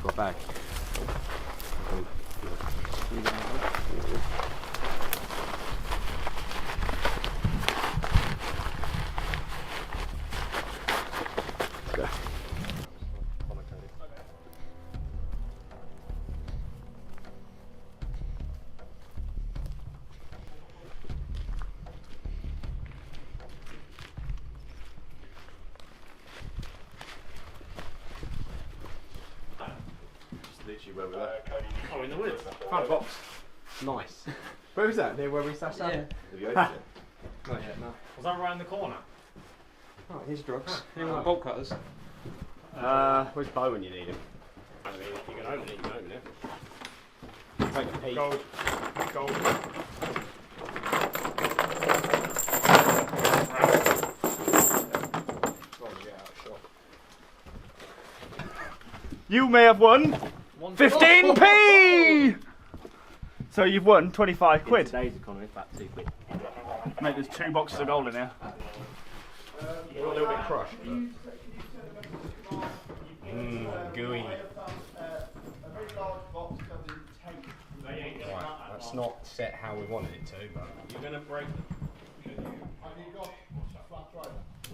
Got back. Literally where we were. Oh, in the woods? Found a box. Nice. Where was that? Near where we stashed down? Yeah. Have you opened it? Not yet, no. Was that right in the corner? Oh, here's drugs. Anyone want bolt cutters? Where's Bo when you need him? I mean, if you can open it, you can open it. Take a peek. Gold. Gold. You may have won 15p! So you've won 25 quid. In today's economy, it's about 2 quid. Mate, there's 2 boxes of gold in here. You're a little bit crushed. Gooey. Right, that's not set how we wanted it to, but You're going to break them.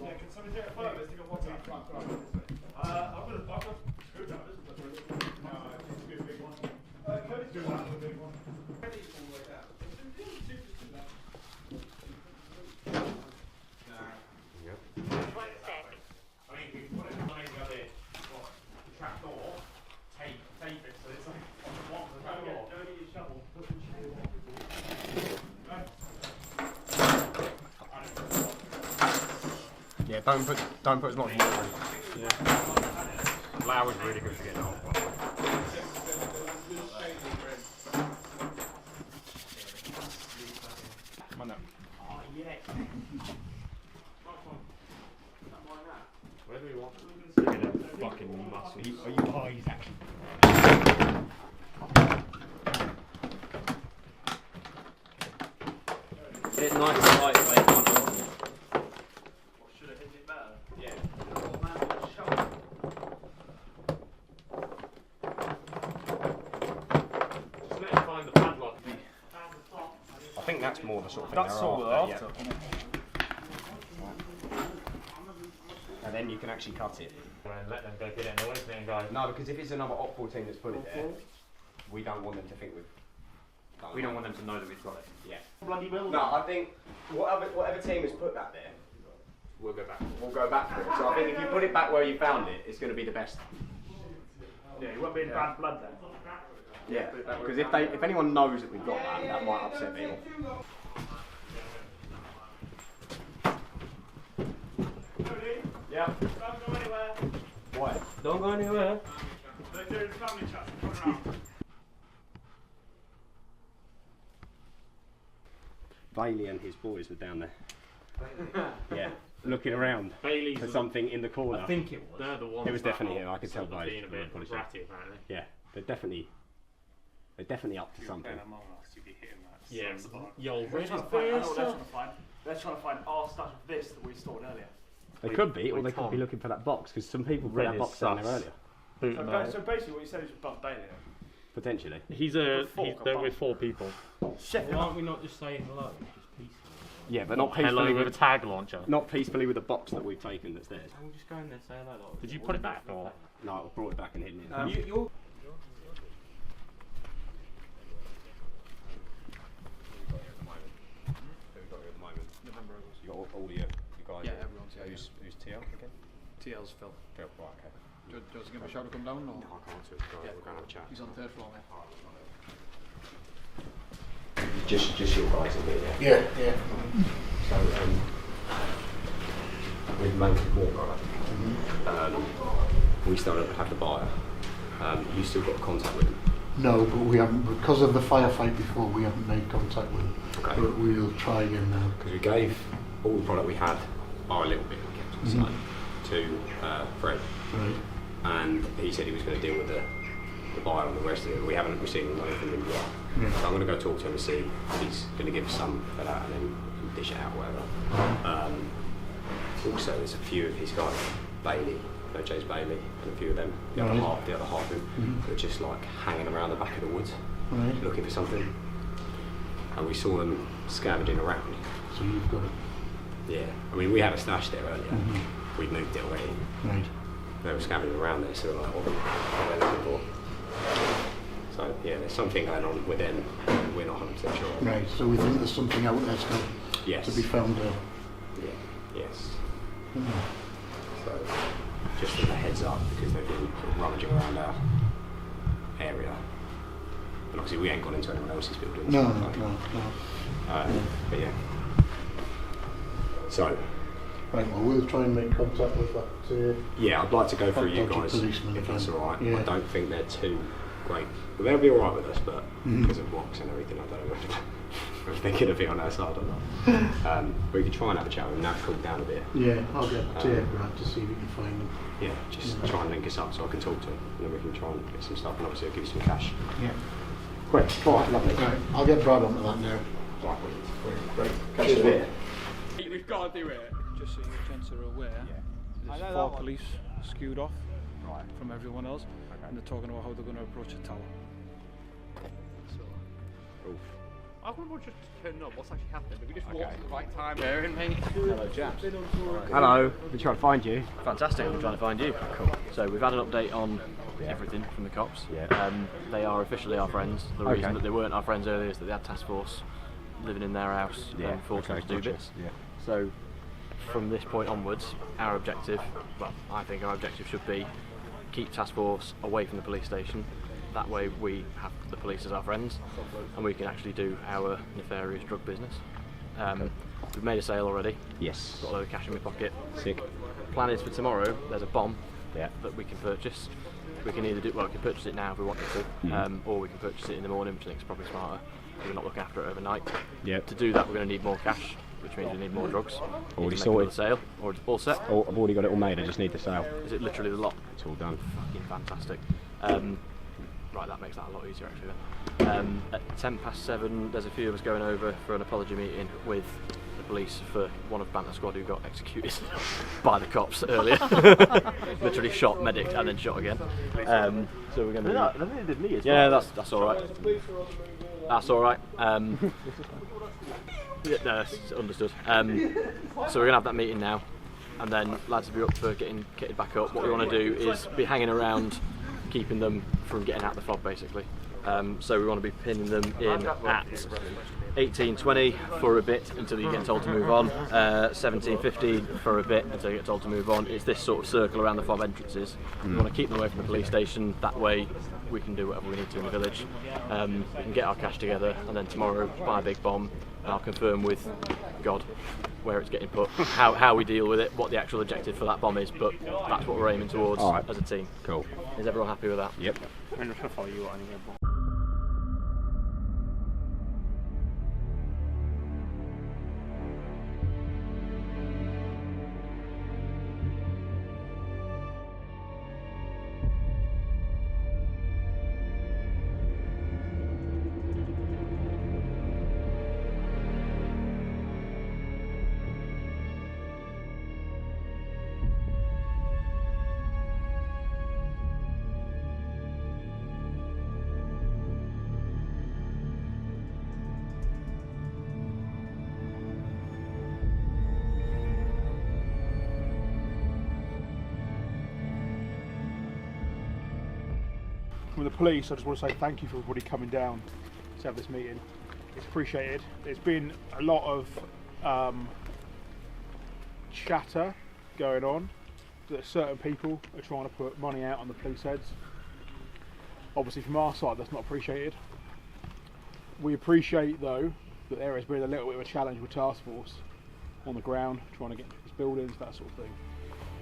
Yeah, can somebody take a photo? Let's take a WhatsApp. I've got screwdrivers. No, it needs to be a big one. Let's do that with a big one. yeah, don't put as much water in. Yeah. Flour is really good for getting off. Come on now. Oh, yeah. Whatever you want. Look at them fucking muscles. Are you eyes actually? It's nice and lightweight. Should have hit it better? Yeah. Just let him find the padlock. I think that's more the sort of thing That's they're all after, after. yeah. And then you can actually cut it. And let them go get it in the way, then guys. No, because if it's another Op 14 that's put it there, we don't want them to think we've. We don't want them to know that we've got it. Yeah. Bloody building. No, I think whatever team has put that there, We'll go back. we'll go back for it. So I think if you put it back where you found it, it's going to be the best. Yeah, you won't be in bad blood then. Yeah, because if anyone knows that we've got that, that might upset people. Yeah. Don't go anywhere. Why? Don't go anywhere. They're doing family chats and coming around. Bailey and his boys were down there. Yeah, looking around Bailey's for something in the corner. I think it was. They're the ones. It was that definitely are him. I could tell sort of by being a bit ratty, apparently. Yeah, they're definitely up to something. Yeah, They're trying to find, they're trying to find our stash of this that we stored earlier. They could be, or they could be looking for that box because some people put that box down there earlier. So basically, what you said is just bump Bailey. Potentially. There with 4 people. Chef, why aren't we not just saying hello? Just peacefully. Yeah, but not Hello peacefully with a tag launcher. Not peacefully with the box that we've taken that's theirs. We'll just go in there and say hello. Did you put it back or? No, I brought it back and hidden it. You're You got all your guys. Yeah, everyone's here. Who's TL again? TL's Phil. Phil, right, okay. Do you want to give him a shout to come down? Or? No, I can't do it. We're going to have a chat. He's on the 3rd floor, mate. Just your guys in here, Yeah. So, with Mounted Walker, we still don't have the buyer. You still got contact with him. No, but we haven't, because of the firefight before, we haven't made contact with them. Okay. But we'll try again now. Because we gave all the product we had, or a little bit we kept on site, to Fred. Right. And he said he was going to deal with the buyer and the rest of it. We haven't received money from him yet. Yeah. So I'm going to go talk to him and see if he's going to give us some for that and then dish it out or whatever. Also, there's a few of his guys, Bailey, James Bailey, and a few of them, the other half of them, who are just like hanging around the back of the woods, Right. looking for something. And we saw them scavenging around. So you've got it. Yeah, I mean, we had a stash there earlier. We'd moved it already. Right. They were scavenging around there, so we're like, what are they looking for? So, yeah, there's something going on with them, and we're not 100% sure. Right, so we think there's something out there still Yes. to be found there. Yeah, yes. So, just as a heads up, because they've been sort of rummaging around our area. And obviously we ain't gone into anyone else's buildings. No. But yeah. So. Right, well, we'll try and make contact with that. Yeah, I'd like to go through you dodgy guys, policeman if that's again. alright. Yeah. I don't think they're too great. Well, they'll be alright with us, but because of blocks and everything, I don't know if they're going to be on our side or not. We could try and have a chat with them now, cool down a bit. Yeah, I'll get Brad to see if we can find them. Yeah, just try and link us up so I can talk to them, and then we can try and get some stuff, and obviously I'll give you some cash. Yeah. Great, alright, lovely. Right, I'll get Brad onto that now. Great. Catch you in a bit. We've got to do it. Just so you gents are aware, there's 4 police skewed off from everyone else, and they're talking about how they're going to approach the tower. I wonder just to turn up. What's actually happening? Did we just walk at the right time there, and mate? Hello, chaps. Hello. We're trying to find you. Fantastic. I'm trying to find you. Cool. So we've had an update on everything from the cops. Yeah. They are officially our friends. The reason that they weren't our friends earlier is that they had task force living in their house and forced them to do bits. Yeah. So from this point onwards, our objective, well, I think our objective should be keep task force away from the police station. That way we have the police as our friends and we can actually do our nefarious drug business. We've made a sale already. Yes. Got a load of cash in my pocket. Sick. Plan is for tomorrow, there's a bomb that we can purchase. We can either do, well, we can purchase it now if we wanted to, or we can purchase it in the morning, which I think is probably smarter. We're not looking after it overnight. Yep. To do that, we're going to need more cash, which means we need more drugs. Already sorted. Sale, or all set. Oh, I've already got it all made, I just need the sale. Is it literally the lot? It's all done. Fucking fantastic. Right, that makes that a lot easier actually then. At 7:10, there's a few of us going over for an apology meeting with the police for one of Banter Squad who got executed by the cops earlier. Literally shot, medic, and then shot again. So we're going to. They did me as well. Yeah, that's all right. That's all right. Yeah, no, that's understood. So we're going to have that meeting now, and then lads will be up for getting kitted back up. What we want to do is be hanging around, keeping them from getting out the fob basically. So we want to be pinning them in at 18:20 for a bit until you get told to move on, 17:15 for a bit until you get told to move on. It's this sort of circle around the fob entrances. We want to keep them away from the police station, that way we can do whatever we need to in the village. We can get our cash together and then tomorrow buy a big bomb and I'll confirm with God where it's getting put, how we deal with it, what the actual objective for that bomb is, but that's what we're aiming towards as a team. Cool. Is everyone happy with that? Yep. I'm going to follow you anyway. From the police, I just want to say thank you for everybody coming down to have this meeting. It's appreciated. There's been a lot of chatter going on that certain people are trying to put money out on the police heads. Obviously from our side that's not appreciated. We appreciate though that there has been a little bit of a challenge with task force on the ground, trying to get into these buildings, that sort of thing.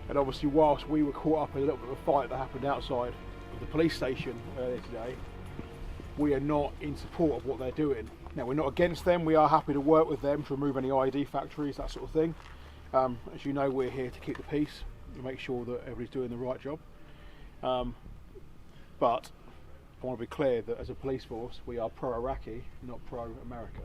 And obviously whilst we were caught up in a little bit of a fight that happened outside of the police station earlier today, we are not in support of what they're doing. Now, we're not against them, we are happy to work with them to remove any ID factories, that sort of thing. As you know, we're here to keep the peace and make sure that everybody's doing the right job. But I want to be clear that as a police force, we are pro-Iraqi, not pro-America.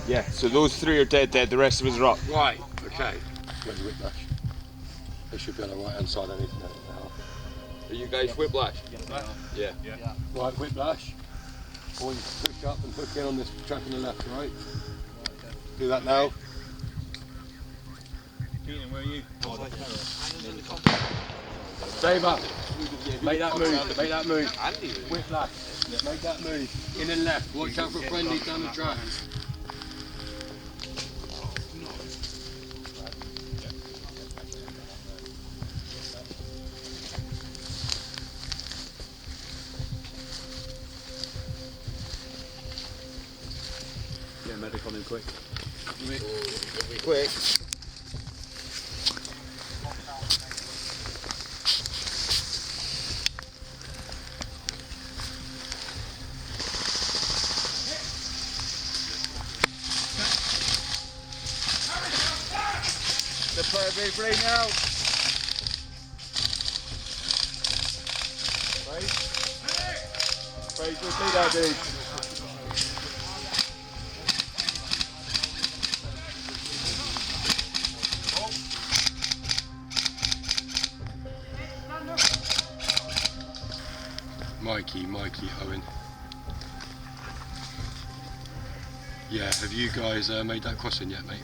Yeah, so those three are dead, the rest of us are up. Right, okay. Where's Whiplash? They should be on the right hand side, I need to know now. Are you guys Whiplash? Yeah. Right, Whiplash. I want you to push up and hook in on this track on the left, right? Do that now. Keaton, where are you? Save up. Make that move, make that move. Whiplash. Make that move. In and left. Watch out for friendlies down the track. Yeah, medic on him quick. Quick. The player be free now. Praise will see that dude. Mikey, Owen. Yeah, have you guys made that crossing yet, mate?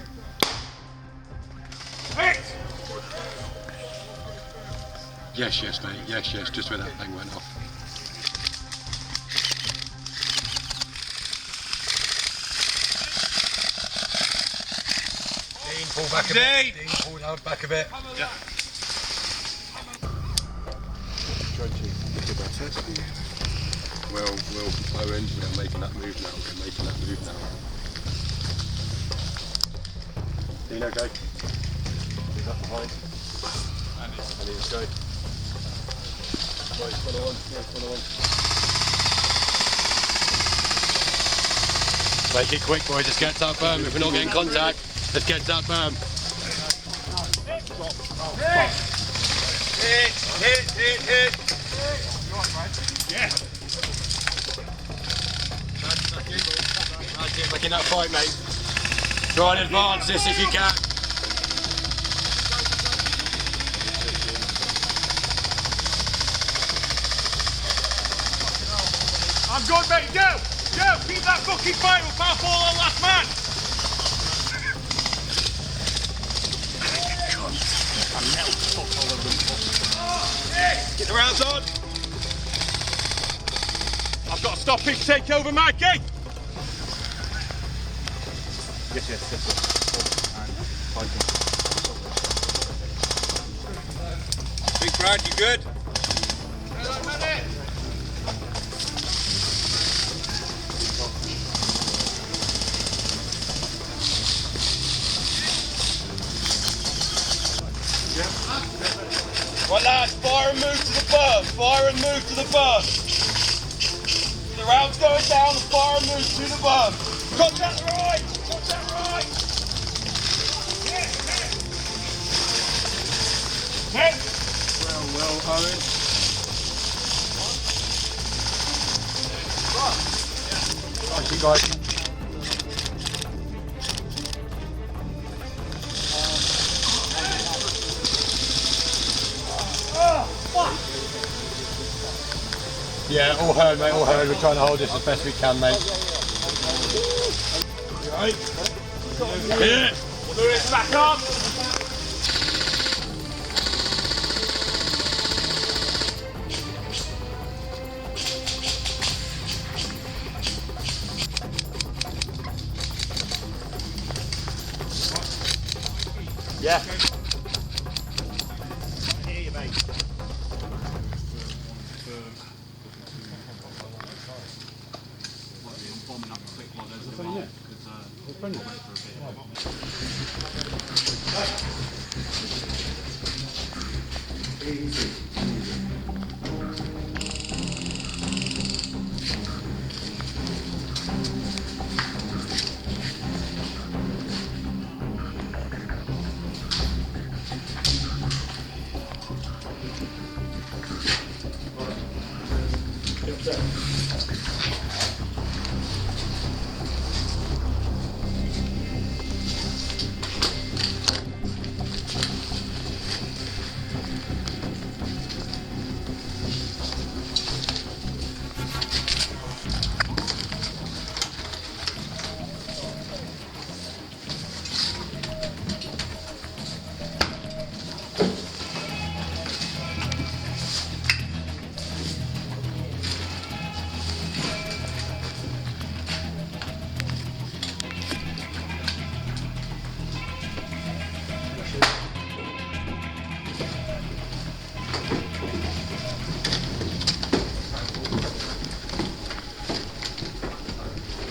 Yes, mate. Yes, just where that thing went off. Dean, pull back a bit. Dean, pull out back a bit. Yeah. Well, Owen, we're making that move now. Dean, okay? He's up behind. And let's go. Boys, follow on. Make it quick, boys. Let's get to that berm. If we're not getting contact, let's get to that berm. Hit. Yeah. That's it, making that fight, mate. Try and advance this if you can. I'm good, mate. Go, keep that fucking fight. We'll can't fall on last man. Get the rounds on. I've got a stoppage. Take over, Mikey. Yes. Big Brad, you good? Right lads, fire and move to the berm. Fire and move to the berm. The round's going down, fire and move to the berm. Contact right! Contact right! Hit! Well, Owen. Thank you guys. Yeah, all heard, mate, all heard. We're trying to hold this as best we can, mate. Right. Hit! Lewis, back up! Yeah.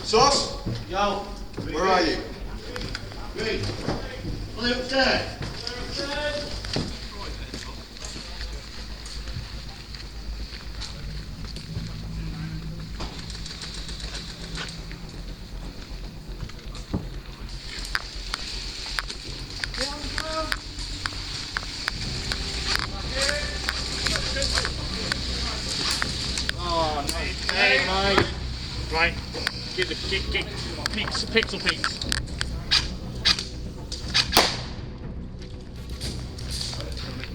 Sauce? Yo. Where are you? Me. On the upstairs. Oh, nice. Hey, mate. Right. Get the pixel piece.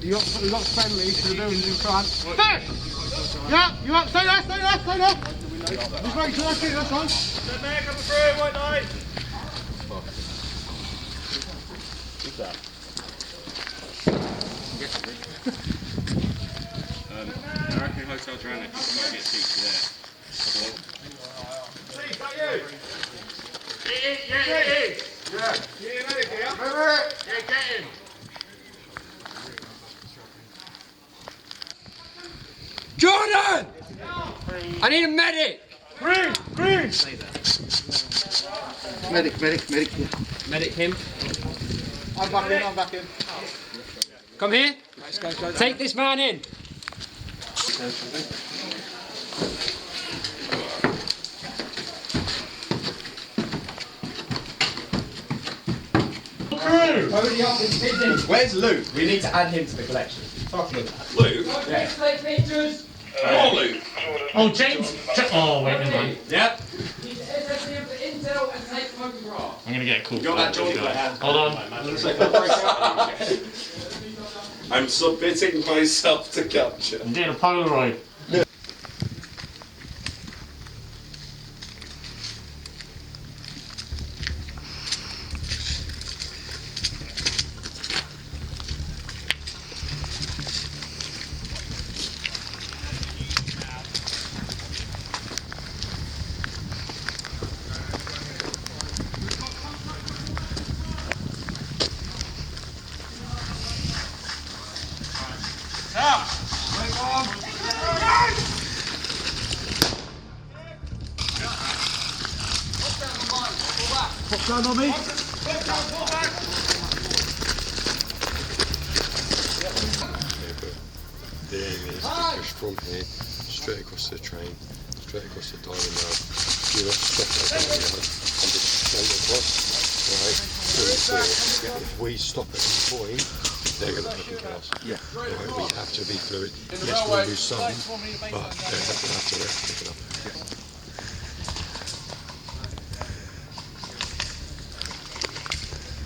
You got friendlies to the buildings in front. Hey! Yeah, you got stay there, stay there, stay there. Just make sure that's it, that's on. The man coming through, white knight. What's that? I reckon Hotel Granite can get seats there. See, is that you? Yeah, it is. Yeah. Yeah, medic here. Yeah, get in. Jordan! I need a medic! Green! Medic. Medic him. I'm back in. Come here. Take this man in. Where's Luke? We need to add him to the collection. Luke? Yeah. Take pictures. Oh, Luke. Oh, James. Oh, wait a minute. Yep. I'm gonna get a cool. Got that Jordan hand. Hold on. I'm submitting myself to capture. I'm doing a Polaroid. What's going on, mate? front here, straight across the train, straight across the diamond now. You have to stop it down here and just straight across, right? 3, 4. If we stop at this point, they're going to fucking kill us. Yeah. Right, we have to be fluid. Yes, we'll lose some, but they're going to have to pick it up. Yeah.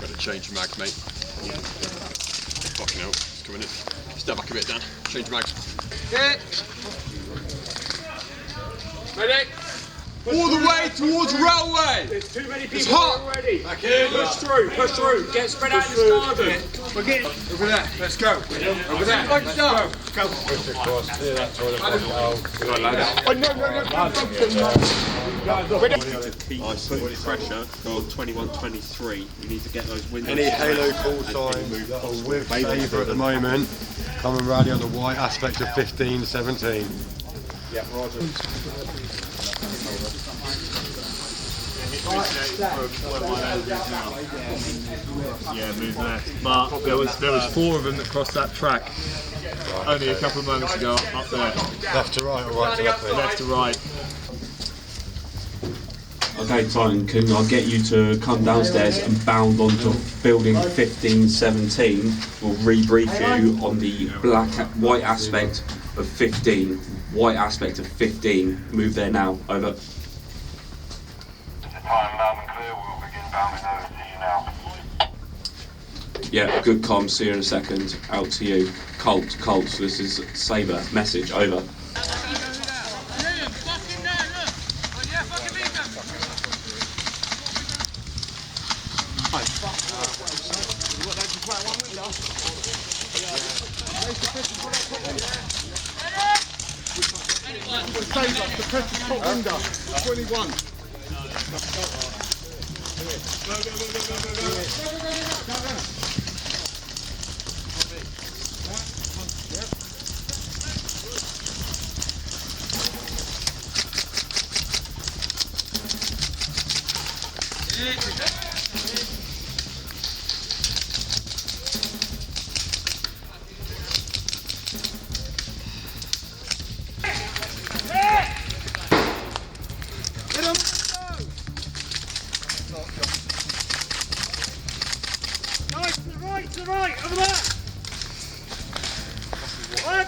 Better change your mags, mate. Fucking hell, it's coming in. Step back a bit, Dan. Change your mags. Get! Ready? All the way towards railway! There's too many people it's hot! already. Back in! Push through, get spread out in the garden. We're getting over there, let's go. Over there, let's go. Go. Push across, clear that toilet block To keep putting pressure on 21-23, we need to get those windows. Any halo call signs that are with favour at the moment, come and rally on the white aspect of 15-17. Yeah, Roger. Yeah, move left. But there was 4 of them that crossed that track only a couple of moments ago up there. Left to right or right to left? Left to right. Okay, Titan, can I get you to come downstairs and bound onto building 1517? We'll rebrief you on the white aspect of 15. White aspect of 15. Move there now. Over. Yeah, good comm. See you in a second. Out to you. Colt, this is Sabre. Message, over. Sabre, to press the top window. 21. To the right, over there! What?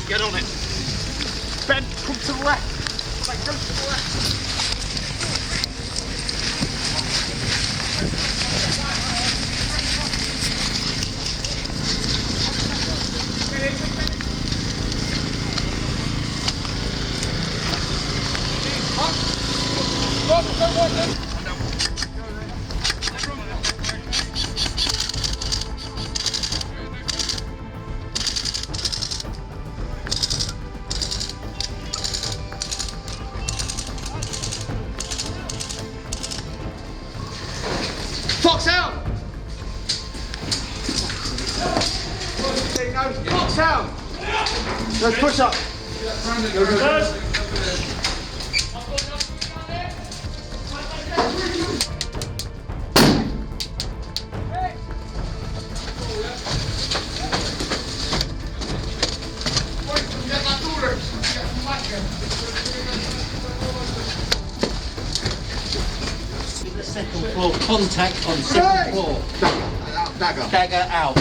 Get on it. Ben, come to the left. Like, go to the left. Fox out! Fox out! Go push up. Go, go, go. Second floor, contact on second floor. Dagger out.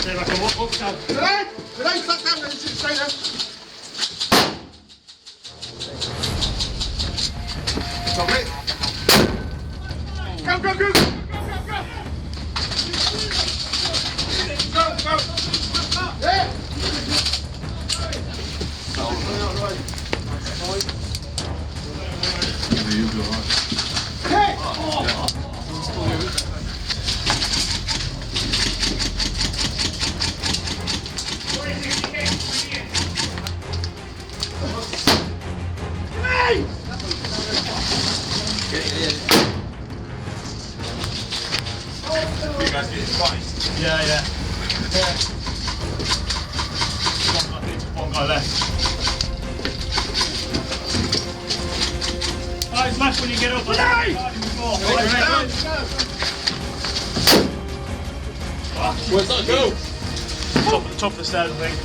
Stay back and walk down. Grenade, back down, stay there. Stop it. Go, go, go. Yeah. You guys get advice. Yeah. One guy left. Eyes left when you get up. Where's that go? Top of the stairs, I think.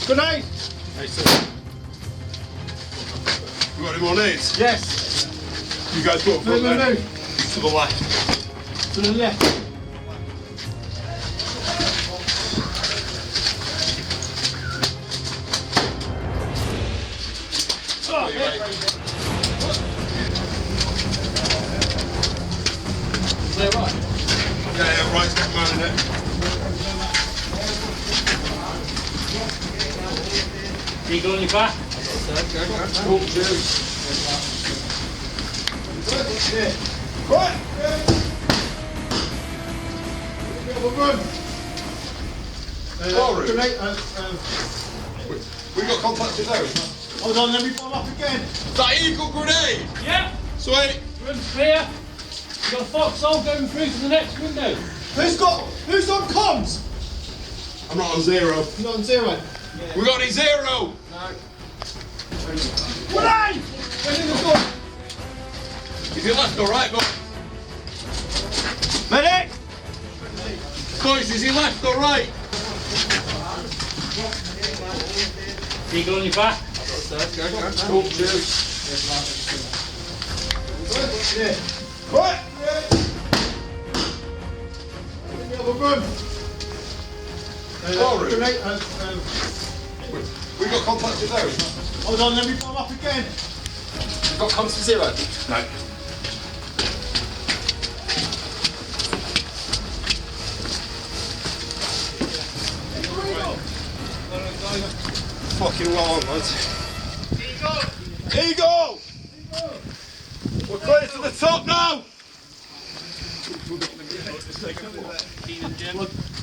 Grenade! Hey, sir. You got any more nades? Yes. You guys go front then. To the left. To the left. Is that right? Yeah, right's got man in it. Eagle on your back. Oh, cheers. Right. Grenade. We got contact in there. Hold on, let me bomb up again. That eagle grenade. Yeah. Sweet. Room's clear. You've got a foxhole going through to the next window. Who's on comms? I'm not on zero. Not on zero. We got any zero? No. Grenade! Where's in the door? Is he left or right, boys? Medic! Boys, is he left or right? Eagle on your back. Oh, cheers. Right. In the other room. Grenade. We got contact in there. Hold on, let me bomb up again. You got comms to zero? No. Fucking well on, lads. Eagle! We're clear to the top now!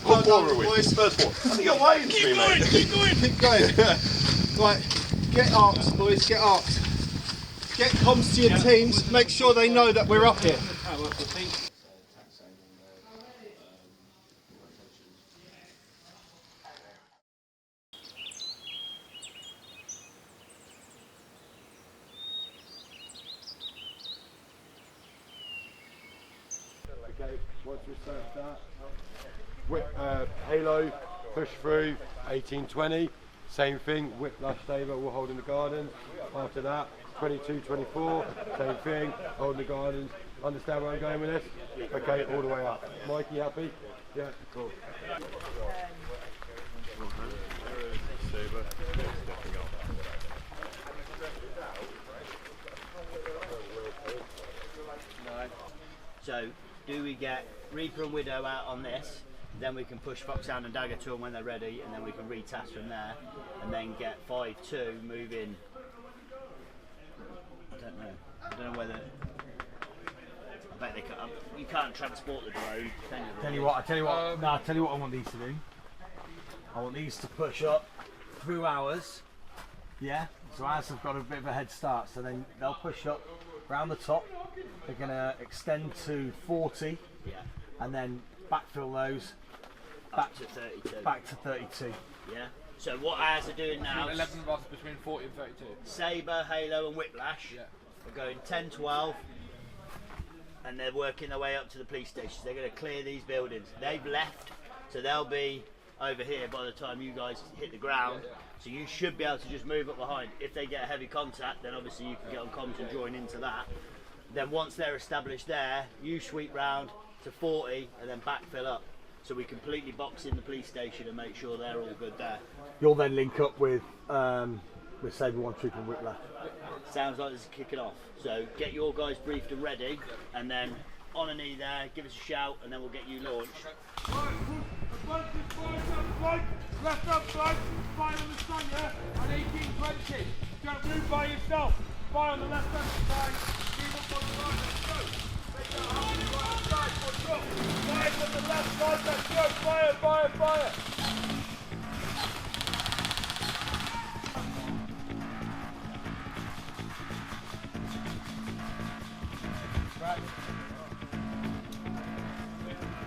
What floor are we? Third floor. I think you're waiting for me, mate. Keep going! Keep going! Right, get arcs, boys, get arcs. Get comms to your teams, make sure they know that we're up here. Okay, once we start that, halo, push through, 18-20, same thing, whiplash saber, we'll hold in the gardens. After that, 22-24, same thing, hold in the gardens. Understand where I'm going with this? Okay, all the way up. Mike, you happy? Yeah, cool. So, do we get Reaper and Widow out on this, then we can push Foxhound and Dagger to them when they're ready, and then we can retask from there, and then get 5-2, move in. I don't know whether... I bet they can't, you can't transport the drone, can you? Tell you what I want these to do. I want these to push up through ours. Yeah, so ours have got a bit of a head start, so then they'll push up round the top. They're going to extend to 40, and then backfill those back to 32. Back to 32. Yeah. So what ours are doing now? 11 of us between 40 and 32. Sabre, Halo, and Whiplash. Yeah. Are going 10-12, and they're working their way up to the police stations. They're going to clear these buildings. They've left, so they'll be over here by the time you guys hit the ground. So you should be able to just move up behind. If they get a heavy contact, then obviously you can get on comms and join into that. Then once they're established there, you sweep round to 40 and then backfill up. So we completely box in the police station and make sure they're all good there. You'll then link up with Sabre 1 Troop and Whitler. Sounds like this is kicking off. So get your guys briefed and ready, and then on a knee there, give us a shout, and then we'll get you launched. Left up flank, fire on the front, yeah? On 18-20. Don't move by yourself. Fire on the left hand side. Keep up on the right, let's go. Make that hard, right side, what's up? Fire on the left side, let's go. Fire, fire, fire. Right.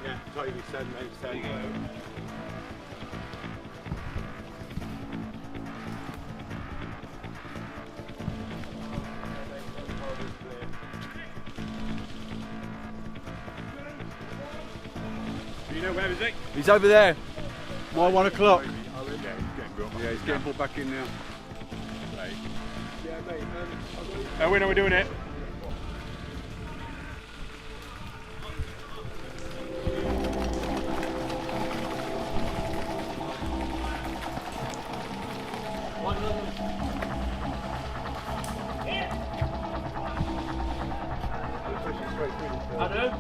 Yeah, totally 7, 8, 10. Do you know where is he? He's over there. My 1 o'clock. Yeah, he's getting brought back in now. Right. Yeah, mate. When are we doing it?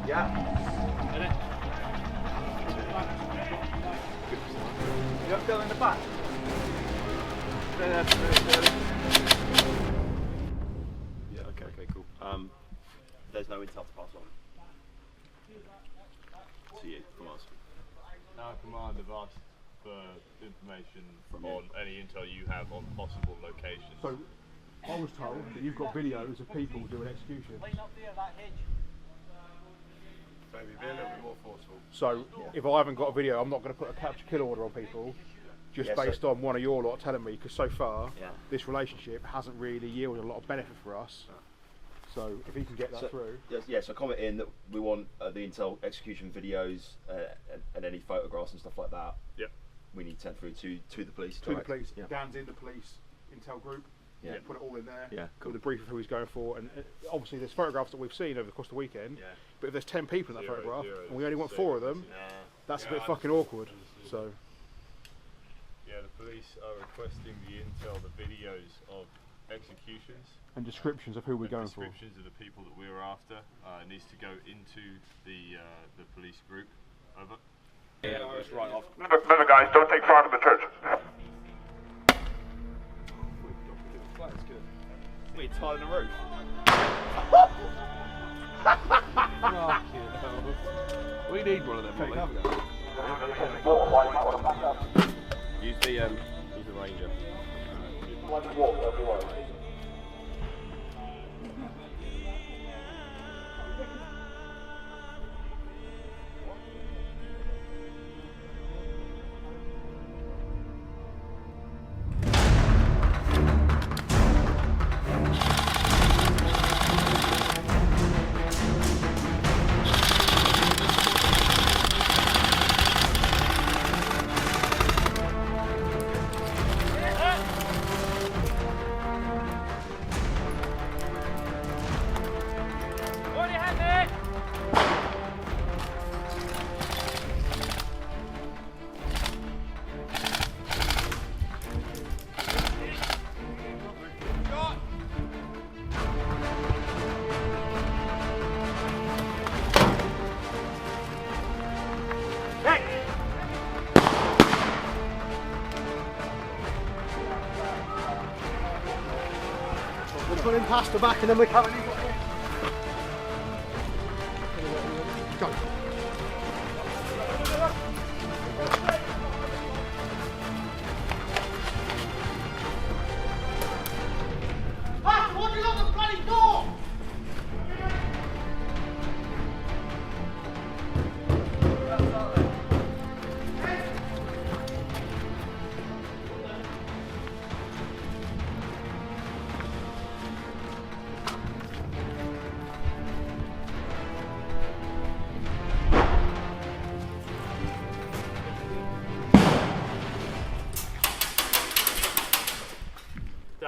Yeah. You have to go in the back. Yeah, okay, cool. There's no intel to pass on to you from us. Now command of us for information on any intel you have on possible locations. So I was told that you've got videos of people doing executions. Maybe be a little bit more forceful. So if I haven't got a video, I'm not going to put a capture kill order on people just based on one of your lot telling me, because so far this relationship hasn't really yielded a lot of benefit for us. So if you can get that through. So comment in that we want the intel execution videos and any photographs and stuff like that. Yep. We need sent through to the police. To the police. Yeah. Dan's in the police intel group. Yeah. Put it all in there. Yeah, cool. With a brief of who he's going for, and obviously there's photographs that we've seen over the course of the weekend. Yeah. But if there's 10 people in that photograph and we only want 4 of them, that's a bit fucking awkward. So. Yeah, the police are requesting the intel, the videos of executions. And descriptions of who we're going for. Descriptions of the people that we're after. It needs to go into the police group. Over. Yeah, it's right off. Remember guys, don't take fire from the church. That's good. We're tiling the roof. We need one of them, probably. Use the Ranger. We're putting past the back and then we're coming in. Go. Pastor, what do you got the bloody door?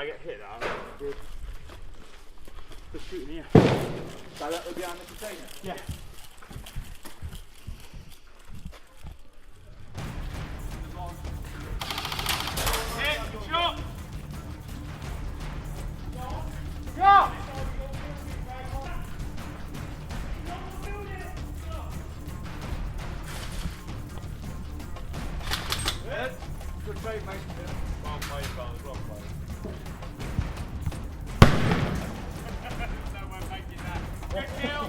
get hit, the shooting here. So that would be behind the container? Yeah. Hit, shot! Go! Good save, mate. Wrong play, Barnes, wrong play. No one making that. Good kill!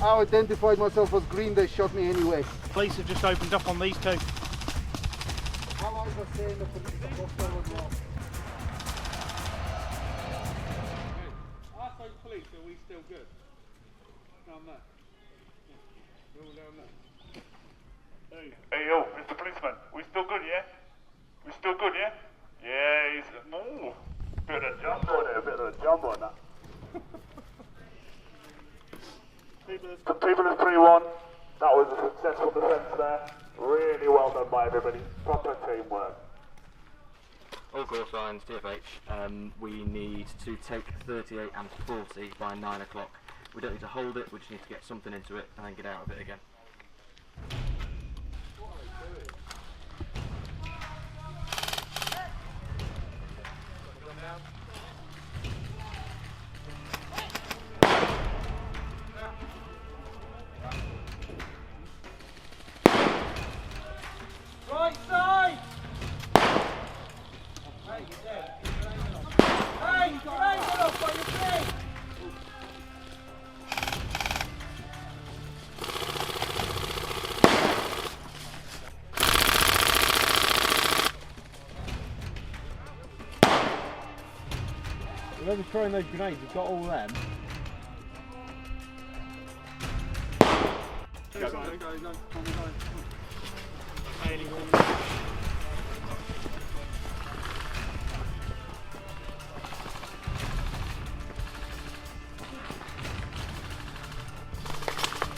I identified myself as green, they shot me anyway. Police have just opened up on these two. How long was saying the police are hostile as well? Are those police, are we still good? Down there. We're all down there. Hey yo, Mr. Policeman, we still good, yeah? We still good, yeah? Yeah, he's... Ooh, bit of a jump on there, bit of a jump on that. The people is 3-1. That was a successful defence there. Really well done by everybody. Proper teamwork. All call signs, TFH. We need to take 38 and 40 by 9 o'clock. We don't need to hold it, we just need to get something into it and then get out of it again. Right side! Hey, you're dead. Hey, get off on your feet! Whoever's throwing those grenades has got all them.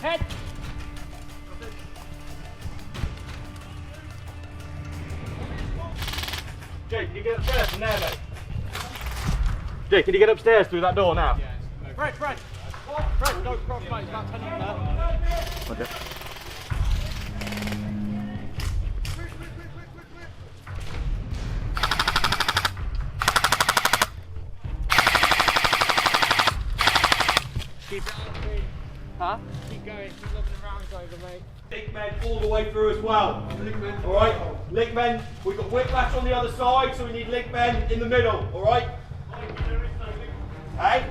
Head! Jake, can you get upstairs from there, mate? Jake, can you get upstairs through that door now? Fred, go across, mate. It's about 10 in there. Okay. Keep it up, mate. Huh? Keep going. Keep looking around over, mate. Link men all the way through as well. Alright? Link men, we've got whiplash on the other side, so we need link men in the middle, alright? Hey?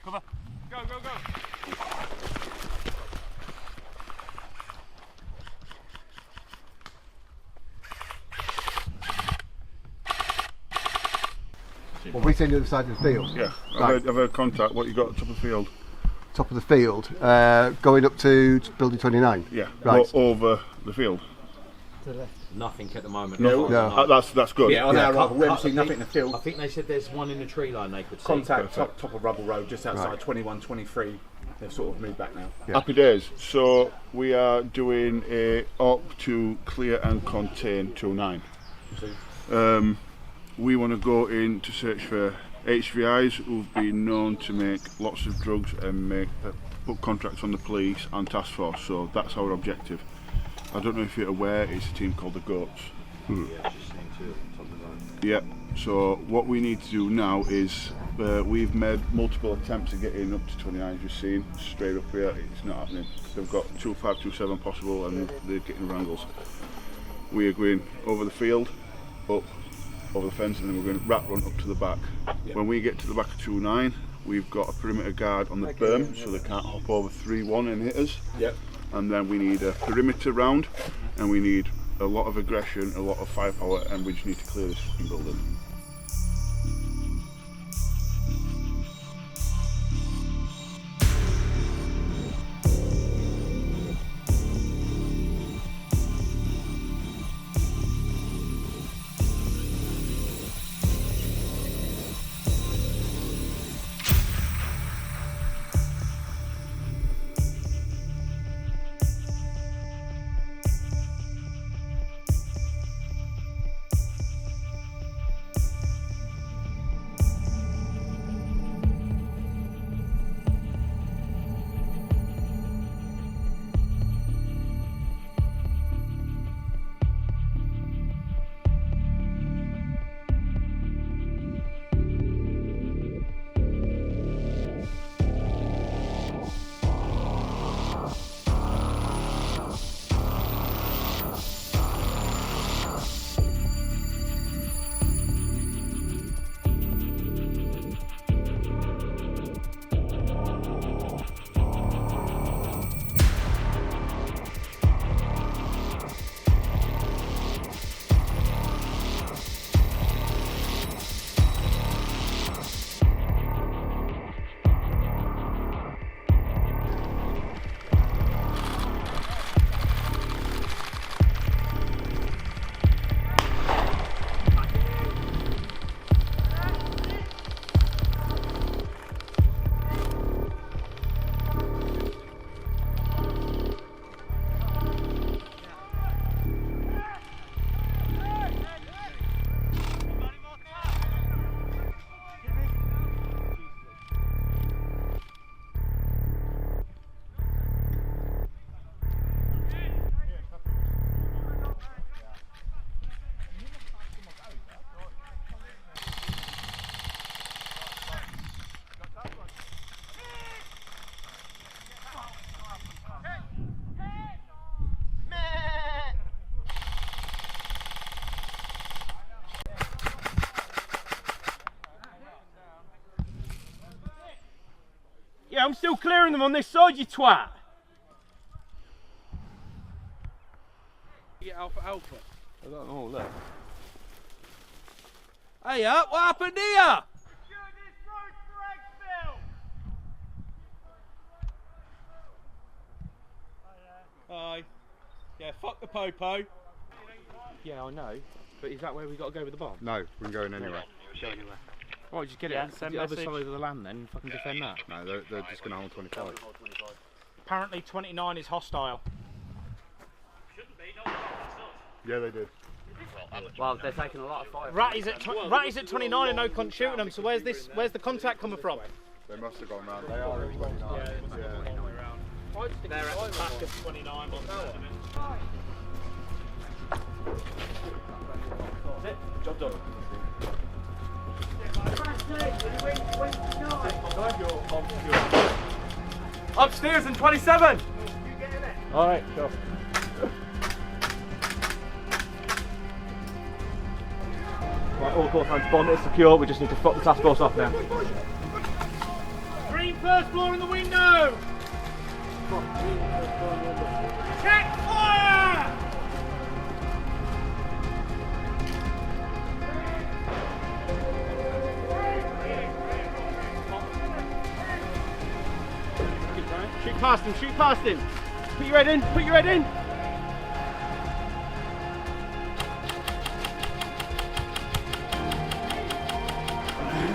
Cover. Go. Well, we send you to the side of the field. Yeah, Right. I've heard contact. What you got at top of the field? Top of the field, going up to building 29. Yeah, Right. over the field. To the left. Nothing at the moment. No, that's good. Yeah, on our rubble, we haven't seen nothing in the field. I think they said there's one in the tree line they could see. Contact top of Rubble Road, just outside 21, 23. They've sort of moved back now. Happy days. So we are doing a op to clear and contain 29. We want to go in to search for HVIs who've been known to make lots of drugs and put contracts on the police and task force. So that's our objective. I don't know if you're aware, it's a team called the Goats. Yep. So what we need to do now is we've made multiple attempts to get in up to 29, as you've seen, straight up here. It's not happening. They've got 25, 27 possible, and they're getting wrangles. We are going over the field, up over the fence, and then we're going to wrap run up to the back. Yep. When we get to the back of 29, we've got a perimeter guard on the berm, so they can't hop over 3-1 and hit us. Yep. And then we need a perimeter round, and we need a lot of aggression, a lot of firepower, and we just need to clear this fucking building. Yeah, I'm still clearing them on this side, you twat. Get Alpha Alpha. I don't know, look. Hey up, what happened here? Hi. Yeah, fuck the popo. Yeah, I know. But is that where we got to go with the bomb? No, we can go in anywhere. Go anywhere. Right, just get it on the other side of the land then and fucking defend that. No, they're just going to hold 25. Apparently 29 is hostile. Yeah, they did. Well, they're taking a lot of fire. Ratty's at 29 and no cunt shooting them, so where's the contact coming from? They must have gone round. They are at 29. They're at the back of 29. That's it. Job done. Upstairs in 27! Alright, go. Right, all core fans bond is secure, we just need to fuck the task force off now. Green first floor in the window! Check fire! Shoot past him, shoot past him! Put your head in, put your head in!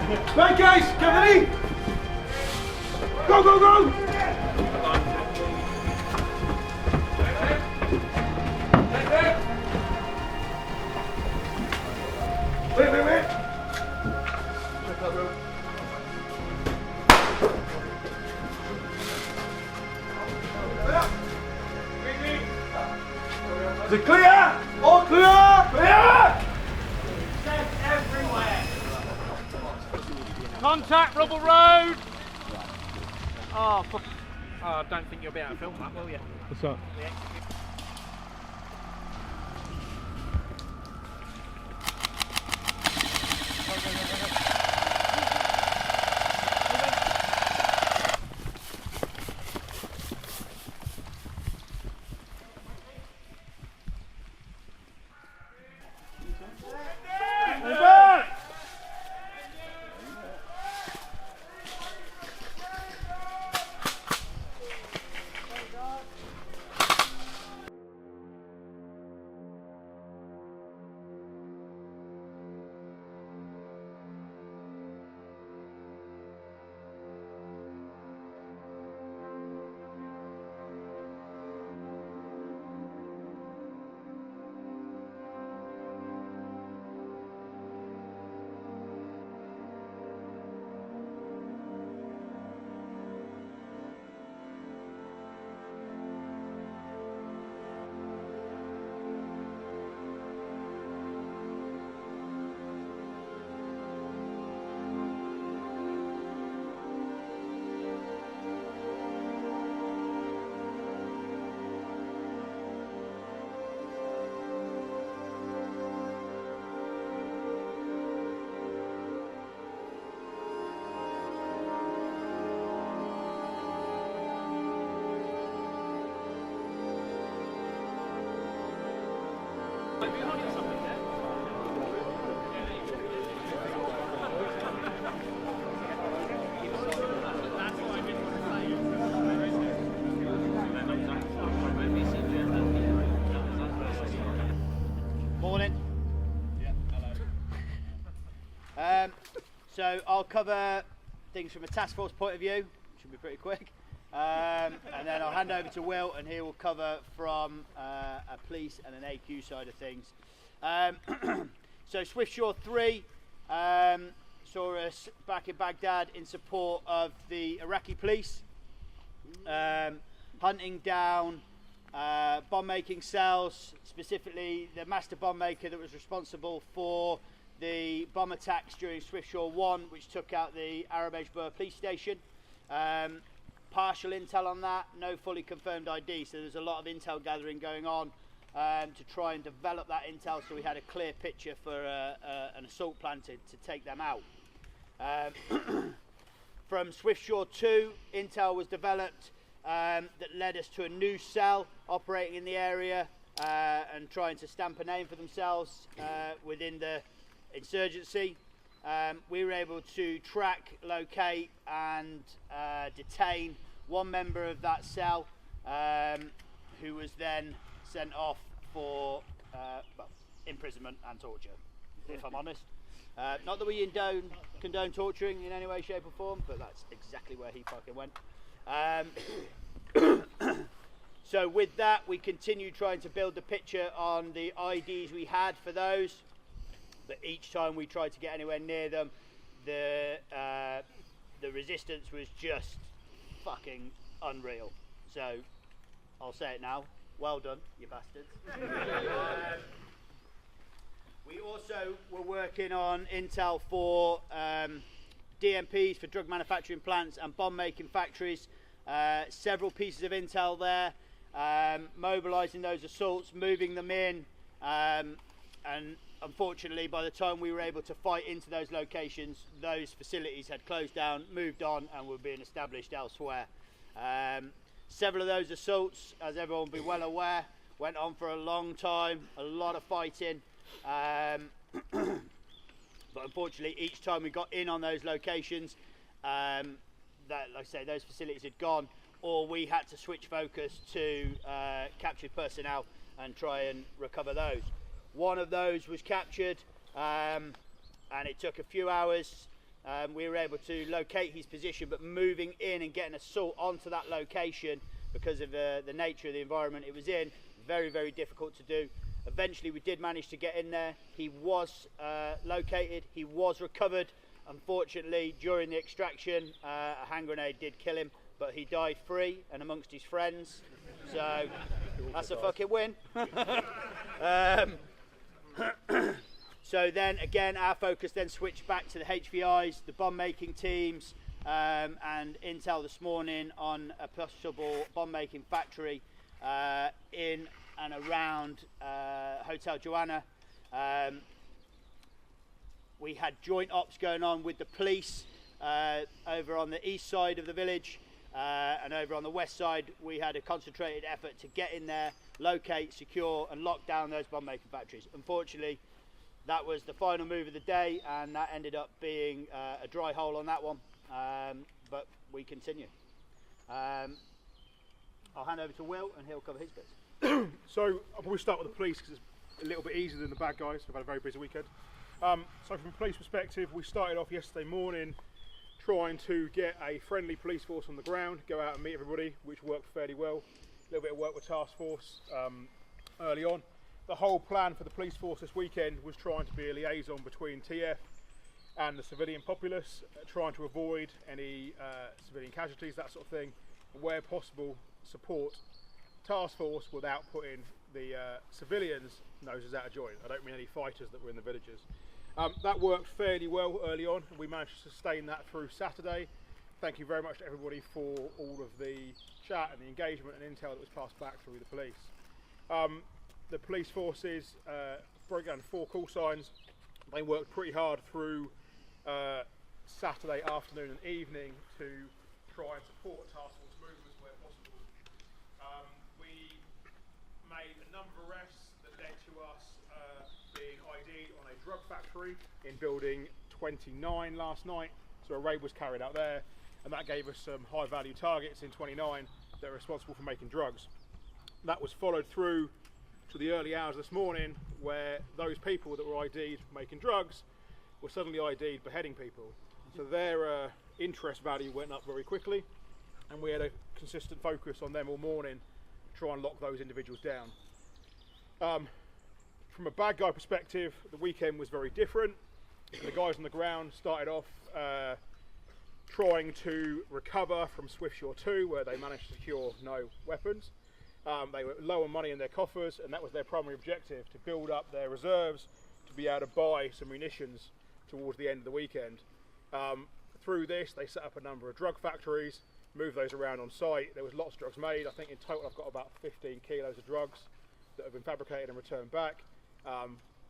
Right guys, get ready! Go, go, go! Wait. Is it clear? All clear? Clear! Contact, Rubble Road! Oh, fuck. Oh, I don't think you'll be able to film that, will you? What's up? Morning. So I'll cover things from a task force point of view, should be pretty quick, and then I'll hand over to Will and he will cover from a police and an AQ side of things. So Swiftsure 3 saw us back in Baghdad in support of the Iraqi police, hunting down bomb making cells, specifically the master bomb maker that was responsible for the bomb attacks during Swiftsure 1, which took out the Arabeshbur police station. Partial intel on that, no fully confirmed ID, so there's a lot of intel gathering going on to try and develop that intel so we had a clear picture for an assault plan to take them out. From Swiftsure 2, intel was developed that led us to a new cell operating in the area and trying to stamp a name for themselves within the insurgency. We were able to track, locate and detain one member of that cell who was then sent off for well, imprisonment and torture, if I'm honest. Not that we condone torturing in any way, shape or form, but that's exactly where he fucking went. So with that, we continued trying to build the picture on the IDs we had for those, but each time we tried to get anywhere near them, the resistance was just fucking unreal. So I'll say it now, well done, you bastards. We also were working on intel for DMPs for drug manufacturing plants and bomb making factories. Several pieces of intel there, mobilising those assaults, moving them in, and unfortunately by the time we were able to fight into those locations, those facilities had closed down, moved on and were being established elsewhere. Several of those assaults, as everyone will be well aware, went on for a long time, a lot of fighting, but unfortunately each time we got in on those locations, that, like I say, those facilities had gone, or we had to switch focus to captured personnel and try and recover those. One of those was captured, and it took a few hours we were able to locate his position, but moving in and getting assault onto that location because of the nature of the environment it was in, very, very difficult to do. Eventually we did manage to get in there. He was located, he was recovered. Unfortunately, during the extraction, a hand grenade did kill him, but he died free and amongst his friends. So that's a fucking win. So then again, our focus then switched back to the HVIs, the bomb making teams, and intel this morning on a possible bomb making factory in and around Hotel Joanna. We had joint ops going on with the police over on the east side of the village, and over on the west side we had a concentrated effort to get in there, locate, secure and lock down those bomb making factories. Unfortunately, that was the final move of the day, and that ended up being a dry hole on that one, but we continue. I'll hand over to Will and he'll cover his bits. So I'll probably start with the police because it's a little bit easier than the bad guys. We've had a very busy weekend. So from a police perspective, we started off yesterday morning trying to get a friendly police force on the ground, go out and meet everybody, which worked fairly well. A little bit of work with task force early on. The whole plan for the police force this weekend was trying to be a liaison between TF and the civilian populace, trying to avoid any civilian casualties, that sort of thing, and where possible support task force without putting the civilians' noses out of joint. I don't mean any fighters that were in the villages. That worked fairly well early on, and we managed to sustain that through Saturday. Thank you very much to everybody for all of the chat and the engagement and intel that was passed back through the police. The police forces broke down 4 call signs. They worked pretty hard through Saturday afternoon and evening to try and support task force movements where possible. We made a number of arrests that led to us being ID'd on a drug factory in building 29 last night. So a raid was carried out there, and that gave us some high value targets in 29 that are responsible for making drugs. That was followed through to the early hours this morning, where those people that were ID'd making drugs were suddenly ID'd beheading people. So their interest value went up very quickly, and we had a consistent focus on them all morning to try and lock those individuals down. From a bad guy perspective, the weekend was very different. The guys on the ground started off trying to recover from Swiftsure 2, where they managed to secure no weapons. They were low on money in their coffers, and that was their primary objective, to build up their reserves to be able to buy some munitions towards the end of the weekend. Through this, they set up a number of drug factories, moved those around on site. There was lots of drugs made. I think in total I've got about 15 kilos of drugs that have been fabricated and returned back.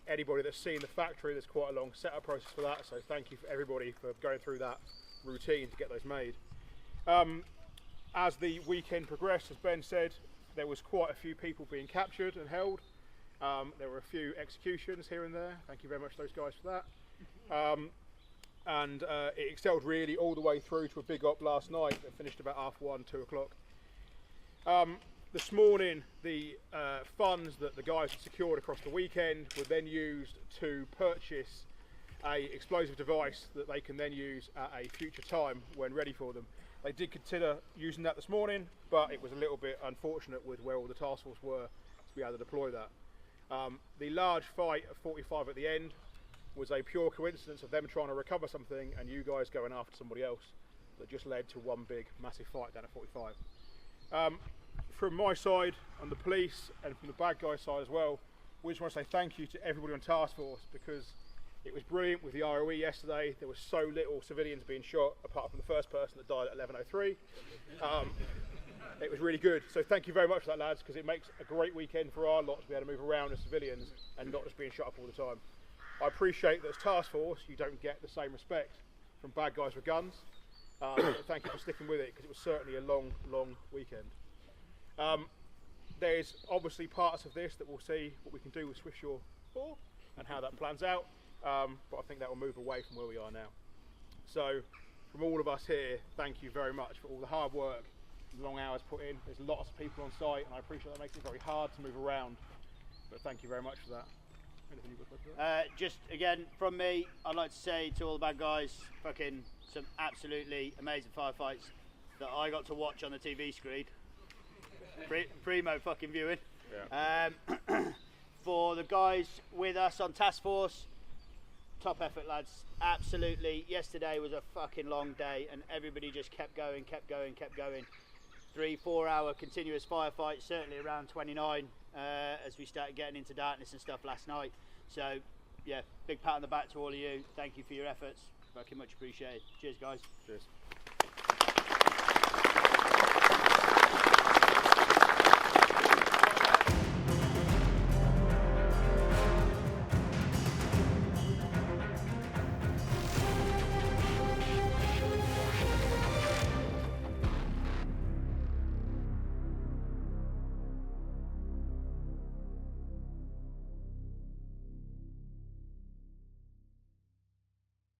Anybody that's seen the factory, there's quite a long setup process for that, so thank you for everybody for going through that routine to get those made. As the weekend progressed, as Ben said, there was quite a few people being captured and held. There were a few executions here and there. Thank you very much to those guys for that. And it excelled really all the way through to a big op last night that finished about 1:30, 2 o'clock. This morning, the funds that the guys had secured across the weekend were then used to purchase a explosive device that they can then use at a future time when ready for them. They did consider using that this morning, but it was a little bit unfortunate with where all the task force were to be able to deploy that. The large fight at 45 at the end was a pure coincidence of them trying to recover something and you guys going after somebody else that just led to one big massive fight down at 45. From my side and the police and from the bad guy side as well, we just want to say thank you to everybody on task force, because it was brilliant with the ROE yesterday. There was so little civilians being shot apart from the first person that died at 11:03. It was really good, so thank you very much for that, lads, because it makes a great weekend for our lot to be able to move around as civilians and not just being shot up all the time. I appreciate that as task force you don't get the same respect from bad guys with guns, but thank you for sticking with it, because it was certainly a long weekend. There's obviously parts of this that we'll see what we can do with Swiftsure 4 and how that plans out, but I think that will move away from where we are now. So from all of us here, thank you very much for all the hard work, long hours put in. There's lots of people on site and I appreciate that makes it very hard to move around, but thank you very much for that. Just again from me, I'd like to say to all the bad guys, fucking some absolutely amazing firefights that I got to watch on the TV screen. Primo fucking viewing. Yeah. For the guys with us on task force, top effort, lads. Absolutely. Yesterday was a fucking long day, and everybody just kept going. 3-4 hour continuous firefight, certainly around 29 as we started getting into darkness and stuff last night. So yeah, big pat on the back to all of you. Thank you for your efforts. Fucking much appreciated. Cheers, guys. Cheers.